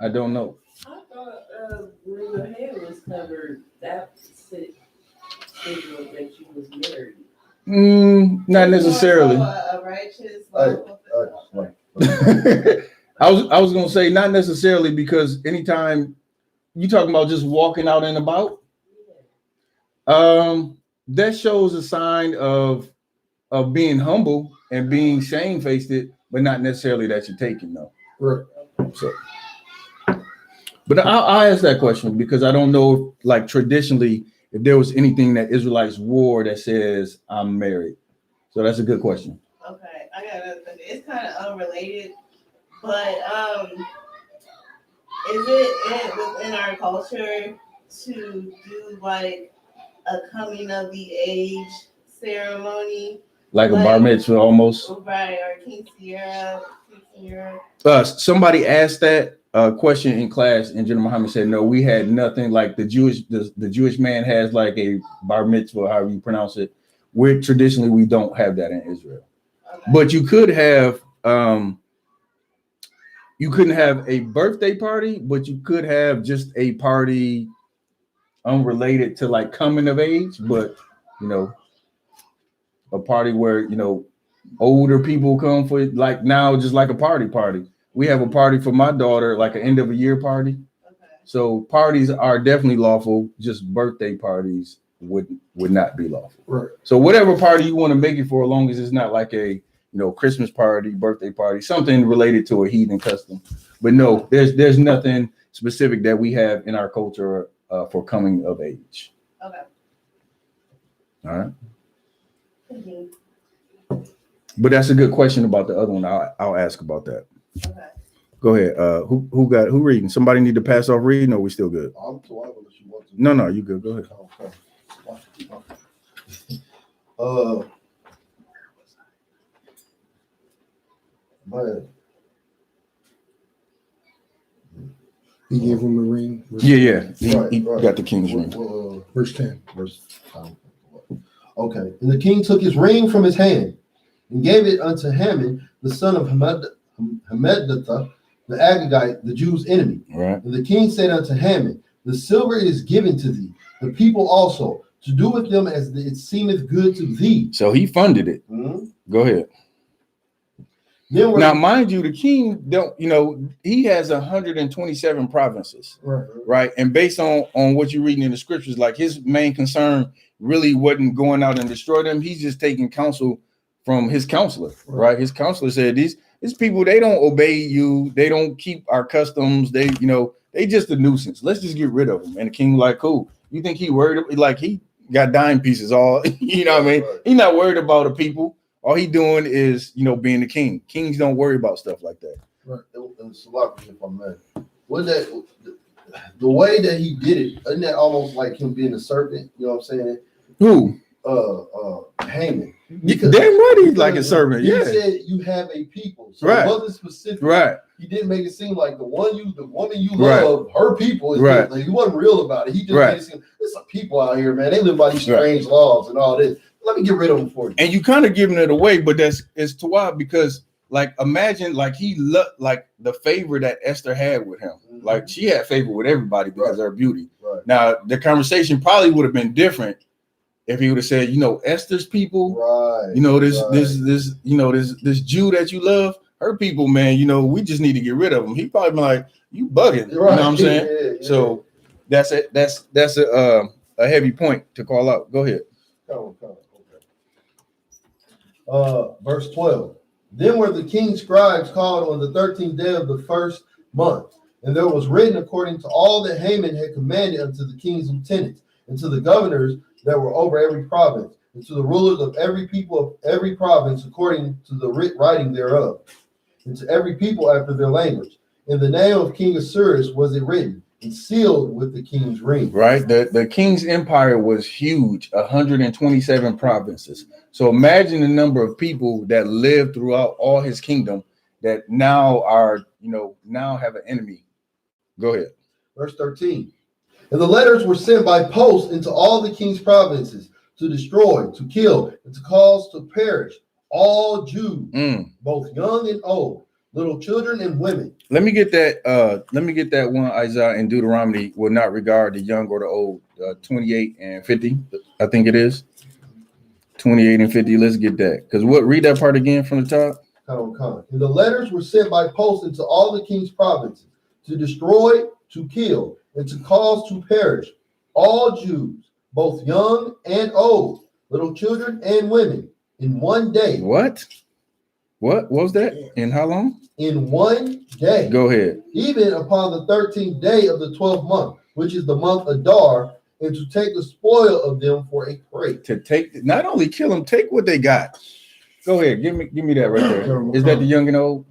I don't know. I thought when your head was covered, that signal that you was married. Not necessarily. A righteous. I was gonna say not necessarily, because anytime you talking about just walking out and about, that shows a sign of being humble and being shamefaced, but not necessarily that you're taking though. Right. So, but I'll ask that question because I don't know, like traditionally, if there was anything that Israelites wore that says I'm married. So that's a good question. Okay, I got another question. It's kind of unrelated, but is it within our culture to do like a coming of the age ceremony, like a bar mitzvah almost? Right, or quinceañera. Somebody asked that question in class, and General Muhammad said, no, we had nothing like the Jewish man has like a bar mitzvah, however you pronounce it. We're traditionally, we don't have that in Israel. Okay. But you could have, you couldn't have a birthday party, but you could have just a party unrelated to like coming of age, but you know, a party where, you know, older people come for, like now, just like a party. We have a party for my daughter, like an end of a year party. Okay. So parties are definitely lawful. Just birthday parties would not be lawful. Right. So whatever party you want to make it for, as long as it's not like a, you know, Christmas party, birthday party, something related to a heathen custom. But no, there's nothing specific that we have in our culture for coming of age. Okay. All right. Mm-hmm. But that's a good question about the other one. I'll ask about that. Okay. Go ahead. Who reading? Somebody need to pass off reading, or we still good? I'm too liable if you want to. No, you good. Go ahead. Okay. He gave him a ring. Yeah. He got the king's ring. Verse 10. Okay. And the king took his ring from his hand and gave it unto Haman, the son of Hammedatha, the Agagite, the Jews' enemy. Right. And the king said unto Haman, the silver is given to thee, the people also, to do with them as it seemeth good to thee. So he funded it. Go ahead. Now, mind you, the king don't, he has 127 provinces, right? And based on what you're reading in the scriptures, like his main concern really wasn't going out and destroy them. He's just taking counsel from his counselor, right? His counselor said, these people, they don't obey you. They don't keep our customs. They just a nuisance. Let's just get rid of them. And the king like, cool. You think he worried? Like he got dime pieces all, you know what I mean? He's not worried about the people. All he doing is, being the king. Kings don't worry about stuff like that. Right. And it's a lot, if I'm mad. Wasn't that the way that he did it? Isn't that almost like him being a serpent? You know what I'm saying? Who? Haman. Damn right, he's like a servant. He Yeah. said you have a people. So Right. it wasn't specific. Right. He didn't make it seem like the woman you love, her people is right. Like, he wasn't real about it. He just made it seem there's some people out here, man. They live by these strange laws and all this. Let me get rid of them for you. And you kind of giving it away, but it's too wild because like imagine like he looked like the favor that Esther had with him. Like she had favor with everybody because of her beauty. Right. Now the conversation probably would have been different if he would have said, Esther's people, right? This Jew that you love, her people, man. We just need to get rid of them. He probably been like, you bugging. Right. You know what I'm saying? Yeah. So that's it. That's a heavy point to call out. Go ahead. Okay. Verse 12. Then were the king's scribes called on the 13th day of the first month, and there was written according to all that Haman had commanded unto the king's lieutenants, and to the governors that were over every province, and to the rulers of every people of every province according to the writing thereof, and to every people after their language. In the name of King Ahasuerus was it written, and sealed with the king's ring. Right. The king's empire was huge, 127 provinces. So imagine the number of people that lived throughout all his kingdom that now are, now have an enemy. Go ahead. Verse 13. And the letters were sent by post into all the king's provinces to destroy, to kill, and to cause to perish all Jews, both young and old, little children and women. Let me get that one Isaiah in Deuteronomy will not regard the young or the old. 28 and 50, I think it is. 28 and 50. Let's get that. Because read that part again from the top. And the letters were sent by post into all the king's provinces to destroy, to kill, and to cause to perish all Jews, both young and old, little children and women, in one day. What was that? In how long? In one day. Go ahead. Even upon the 13th day of the 12th month, which is the month Adar, and to take the spoil of them for a prey. To take, not only kill them, take what they got. Go ahead. Give me that right there. Is that the young and old?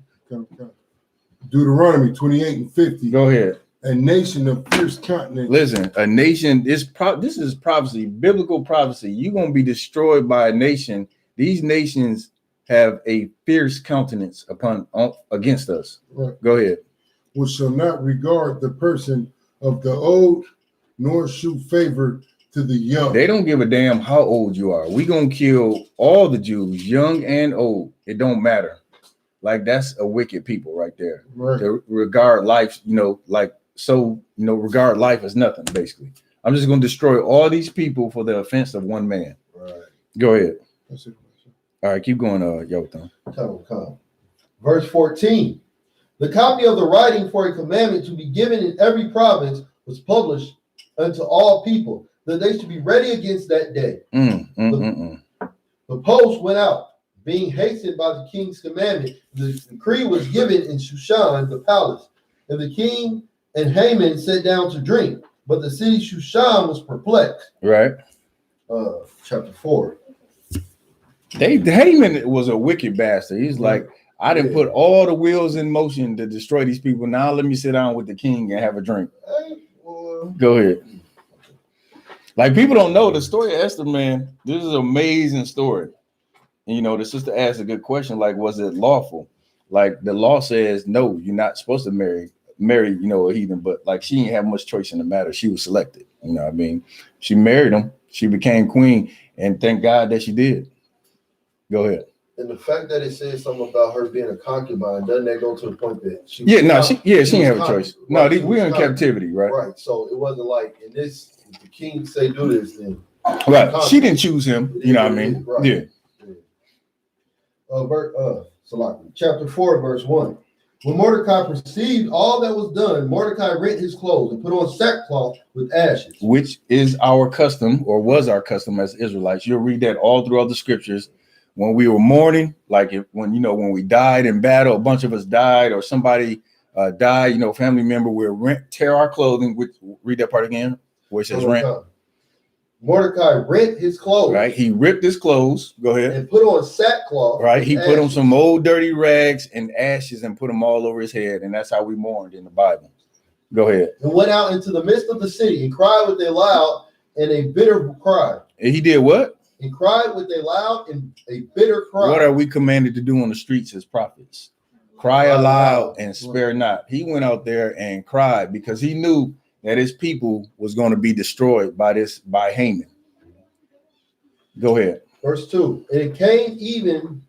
Deuteronomy 28 and 50. Go ahead. A nation of fierce continent. Listen, a nation, this is prophecy, biblical prophecy. You're going to be destroyed by a nation. These nations have a fierce countenance against us. Right. Go ahead. Which shall not regard the person of the old, nor shew favor to the young. They don't give a damn how old you are. We gonna kill all the Jews, young and old. It don't matter. Like that's a wicked people right there. Right. To regard life, regard life as nothing. Basically, I'm just gonna destroy all these people for the offense of one man. Right. Go ahead. That's it. All right, keep going, Yotam. Come. Verse 14. The copy of the writing for a commandment to be given in every province was published unto all people, that they should be ready against that day. The post went out, being hastened by the king's commandment. The decree was given in Shushan, the palace, and the king and Haman sat down to drink, but the city Shushan was perplexed. Right. Chapter 4. Haman was a wicked bastard. He's like, I didn't put all the wheels in motion to destroy these people. Now let me sit down with the king and have a drink. Go ahead. Like people don't know the story of Esther, man. This is an amazing story. And the sister asked a good question, like, was it lawful? Like the law says, no, you're not supposed to marry, a heathen, but like she didn't have much choice in the matter. She was selected. You know what I mean? She married him, she became queen, and thank God that she did. Go ahead. And the fact that it says something about her being a concubine, doesn't that go to the point that she? She didn't have a choice. No, right, we're in captivity, right? Right. So it wasn't like in this. If the king say do this, then right. She didn't choose him. You know what I mean? Right. Yeah. Chapter 4, verse 1. When Mordecai perceived all that was done, Mordecai rent his clothes and put on sackcloth with ashes. Which is our custom, or was our custom as Israelites. You'll read that all throughout the scriptures. When we were mourning, like when we died in battle, a bunch of us died, or somebody died, family member, we'll tear our clothing. Read that part again, where it says rent. Mordecai rent his clothes. Right, he ripped his clothes. Go ahead. And put on sackcloth. Right, he put on some old dirty rags and ashes and put them all over his head, and that's how we mourned in the Bible. Go ahead. And went out into the midst of the city and cried with a loud and a bitter cry. And he did what? And cried with a loud and a bitter cry. What are we commanded to do on the streets as prophets? Cry aloud and spare not. He went out there and cried because he knew that his people was going to be destroyed by Haman. Go ahead. Verse 2. And it came even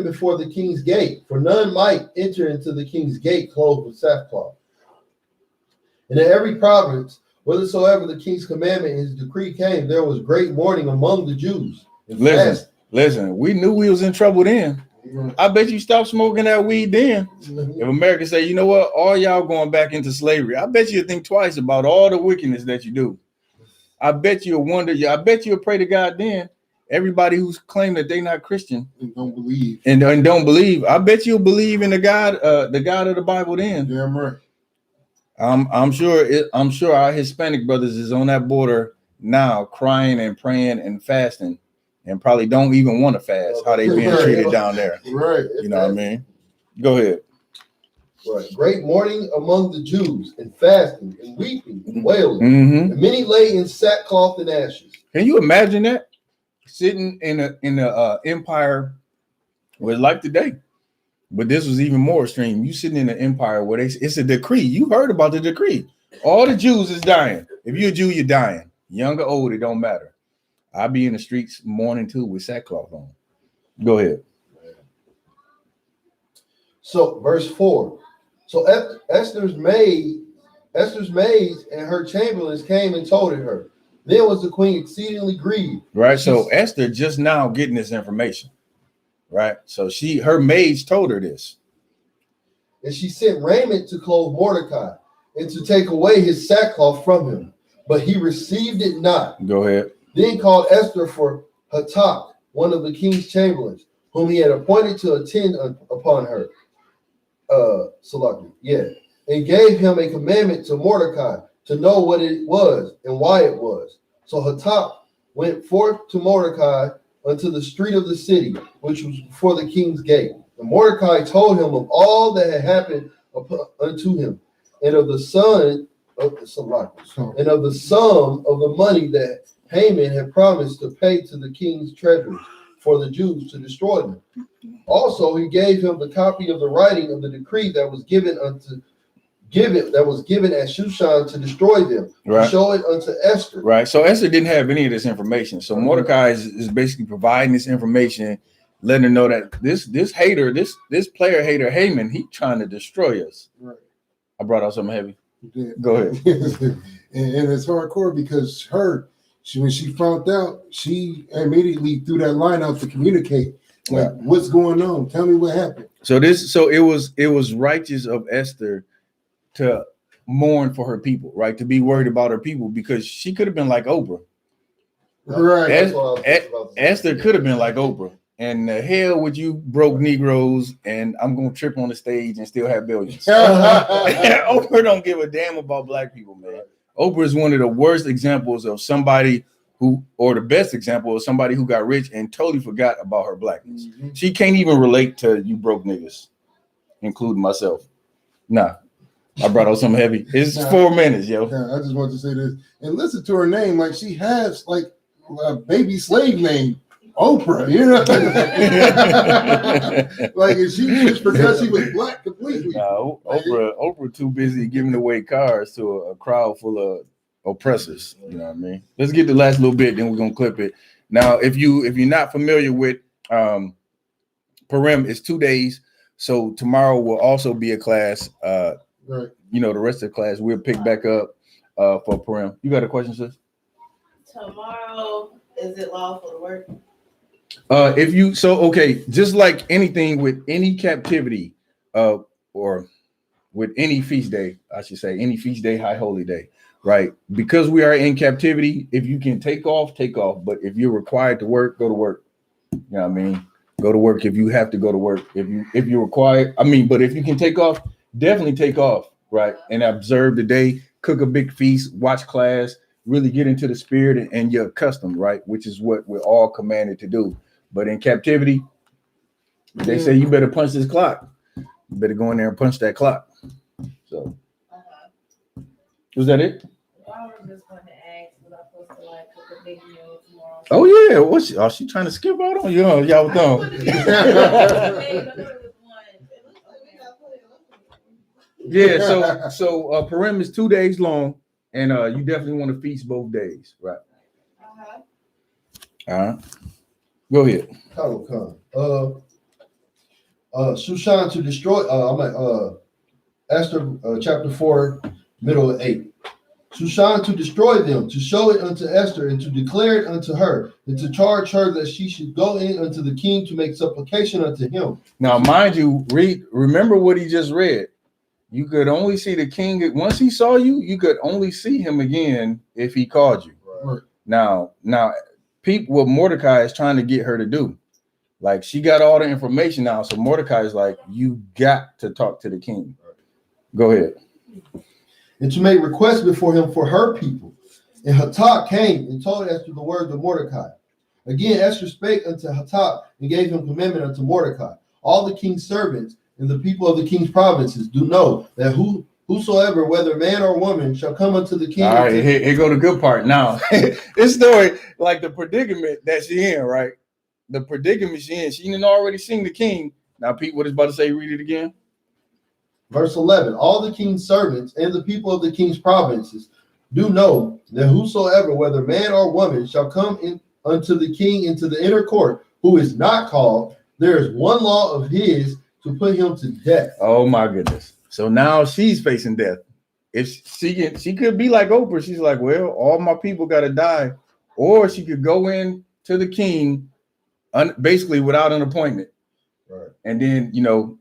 before the king's gate, for none might enter into the king's gate clothed with sackcloth. And in every province, whithersoever the king's commandment and his decree came, there was great mourning among the Jews. Listen, we knew we was in trouble then. I bet you stopped smoking that weed then. If America say, you know what, all y'all going back into slavery, I bet you think twice about all the wickedness that you do. I bet you'll wonder. I bet you'll pray to God then. Everybody who's claimed that they're not Christian and don't believe, I bet you'll believe in the God of the Bible then. Damn right. I'm sure our Hispanic brothers is on that border now, crying and praying and fasting, and probably don't even want to fast. How they being treated down there, right? You know what I mean? Go ahead. Right. Great mourning among the Jews, and fasting, and weeping, and wailing. Mm-hmm. And many lay in sackcloth and ashes. Can you imagine that? Sitting in a empire was like today, but this was even more extreme. You sitting in an empire where it's a decree. You heard about the decree. All the Jews is dying. If you're a Jew, you're dying. Young or old, it don't matter. I'll be in the streets mourning too with sackcloth on. Go ahead. So, verse 4. So Esther's maids and her chamberlains came and told it her. Then was the queen exceedingly grieved. Right. So Esther just now getting this information. Right. So her maids told her this. And she sent raiment to clothe Mordecai and to take away his sackcloth from him. But he received it not. Go ahead. Then called Esther for Isupk, one of the king's chamberlains, whom he had appointed to attend upon her. And gave him a commandment to Mordecai to know what it was and why it was. So Isupk went forth to Mordecai unto the street of the city, which was before the king's gate. And Mordecai told him of all that had happened unto him, and of the sum of the money that Haman had promised to pay to the king's treasury for the Jews to destroy them. Also, he gave him the copy of the writing of the decree that was given at Shushan to destroy them. Right. To show it unto Esther. Right. So Esther didn't have any of this information. So Mordecai is basically providing this information, letting her know that this player hater Haman, he trying to destroy us. Right. I brought out something heavy. Go ahead. and it's hardcore because when she found out, she immediately threw that line out to communicate. Like, what's going on? Tell me what happened. So it was righteous of Esther to mourn for her people, right? To be worried about her people, because she could have been like Oprah. Right. Esther could have been like Oprah. And the hell with you broke Negroes, and I'm gonna trip on the stage and still have billions. Oprah don't give a damn about black people, man. Oprah is one of the worst examples of somebody the best example of somebody who got rich and totally forgot about her blackness. Mm-hmm. She can't even relate to you broke niggas, including myself. Nah, I brought out something heavy. It's 4 minutes, yo. I just want to say this and listen to her name. Like, she has like a baby slave name, Oprah. You know, like, is she just because she was black completely? No, Oprah too busy giving away cars to a crowd full of oppressors. You know what I mean? Let's get the last little bit, then we're gonna clip it. Now, if you're not familiar with Purim is 2 days. So tomorrow will also be a class. Right. You know, the rest of the class we'll pick back up for Purim. You got a question, sis? Tomorrow, is it lawful to work? Okay, just like anything with any captivity, or with any feast day, I should say, any feast day, high holy day, right? Because we are in captivity, if you can take off, take off. But if you're required to work, go to work. You know what I mean? Go to work if you have to go to work. If you're required, but if you can take off, definitely take off, right? And observe the day, cook a big feast, watch class, really get into the spirit and you're accustomed, right? Which is what we're all commanded to do. But in captivity, they say you better punch this clock. You better go in there and punch that clock. So, was that it? I was just going to ask, was I supposed to like cook a big meal tomorrow? Oh yeah, what's she trying to skip out on you? Y'all don't. Yeah, so Purim is 2 days long, and you definitely want to feast both days, right? Go ahead. Shushan to destroy. I'm at Esther chapter 4, middle of 8. Shushan to destroy them, to show it unto Esther, and to declare it unto her, and to charge her that she should go in unto the king to make supplication unto him. Now, mind you, remember what he just read. You could only see the king once he saw you. You could only see him again if he called you. Right. Now, people, what Mordecai is trying to get her to do, like she got all the information now. So Mordecai is like, you got to talk to the king. Go ahead. And to make requests before him for her people. And Hattak came and told Esther the words of Mordecai. Again, Esther spake unto Hattak and gave him commandment unto Mordecai. All the king's servants and the people of the king's provinces do know that whosoever, whether man or woman, shall come unto the king. All right, here go the good part. Now, this story, like the predicament that she in, right? The predicament she in. She didn't already seen the king. Now, Pete, what is about to say? Read it again. Verse 11, all the king's servants and the people of the king's provinces do know that whosoever, whether man or woman, shall come in unto the king into the inner court, who is not called, there is one law of his to put him to death. Oh my goodness. So now she's facing death. If she could be like Oprah, she's like, well, all my people got to die. Or she could go in to the king basically without an appointment. Right. And then,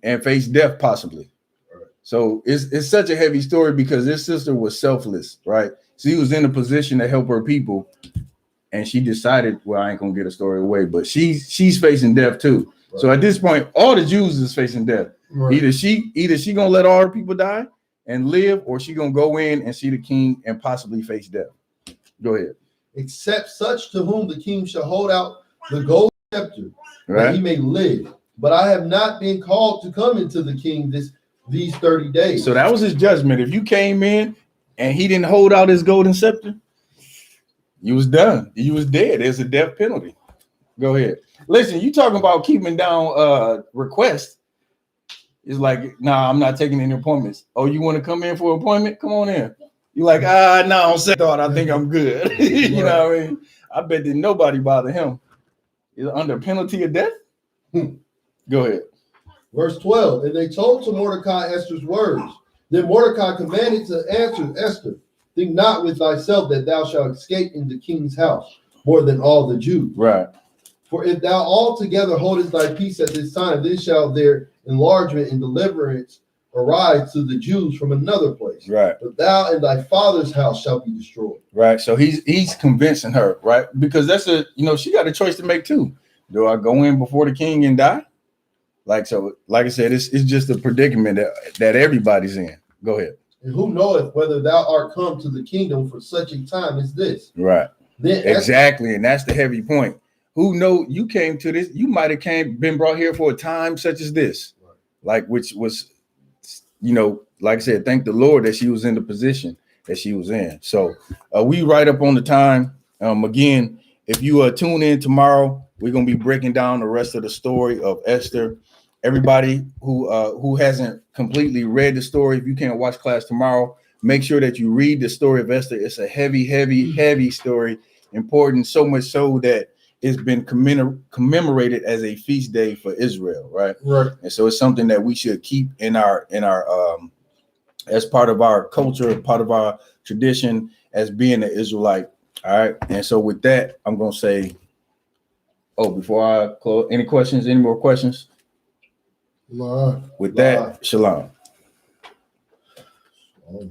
and face death possibly. Right. So it's such a heavy story because this sister was selfless, right? She was in a position to help her people. And she decided, well, I ain't going to get a story away, but she's facing death too. Right. So at this point, all the Jews is facing death. Right. Either she going to let all her people die and live, or she going to go in and see the king and possibly face death. Go ahead. Except such to whom the king shall hold out the gold scepter, right, that he may live. But I have not been called to come into the king these 30 days. So that was his judgment. If you came in and he didn't hold out his golden scepter, you was done. You was dead. There's a death penalty. Go ahead. Listen, you talking about keeping down requests. It's like, nah, I'm not taking any appointments. Oh, you want to come in for an appointment? Come on in. You're like, no, on second thought, I think I'm good. You know what I mean? I bet that nobody bother him. Is under penalty of death? Go ahead. Verse 12, and they told to Mordecai Esther's words. Then Mordecai commanded to answer Esther, think not with thyself that thou shalt escape in the king's house more than all the Jews. Right. For if thou altogether holdest thy peace at this time, then shall their enlargement and deliverance arise to the Jews from another place. Right. But thou and thy father's house shall be destroyed. Right. So he's convincing her, right? Because that's she got a choice to make too. Do I go in before the king and die? Like I said, it's just a predicament that everybody's in. Go ahead. And who knoweth whether thou art come to the kingdom for such a time as this? Right. Then exactly. And that's the heavy point. Who know you came to this? You might have been brought here for a time such as this. Right. Like, which was, like I said, thank the Lord that she was in the position that she was in. So we right up on the time. Again, if you tune in tomorrow, we're going to be breaking down the rest of the story of Esther. Everybody who hasn't completely read the story, if you can't watch class tomorrow, make sure that you read the story of Esther. It's a heavy, heavy, heavy story. Important, so much so that it's been commemorated as a feast day for Israel, right? Right. And so it's something that we should keep in our as part of our culture, part of our tradition as being an Israelite. All right. And so with that, I'm gonna say, before I close, any questions, any more questions? Allah. With that, shalom. Oh.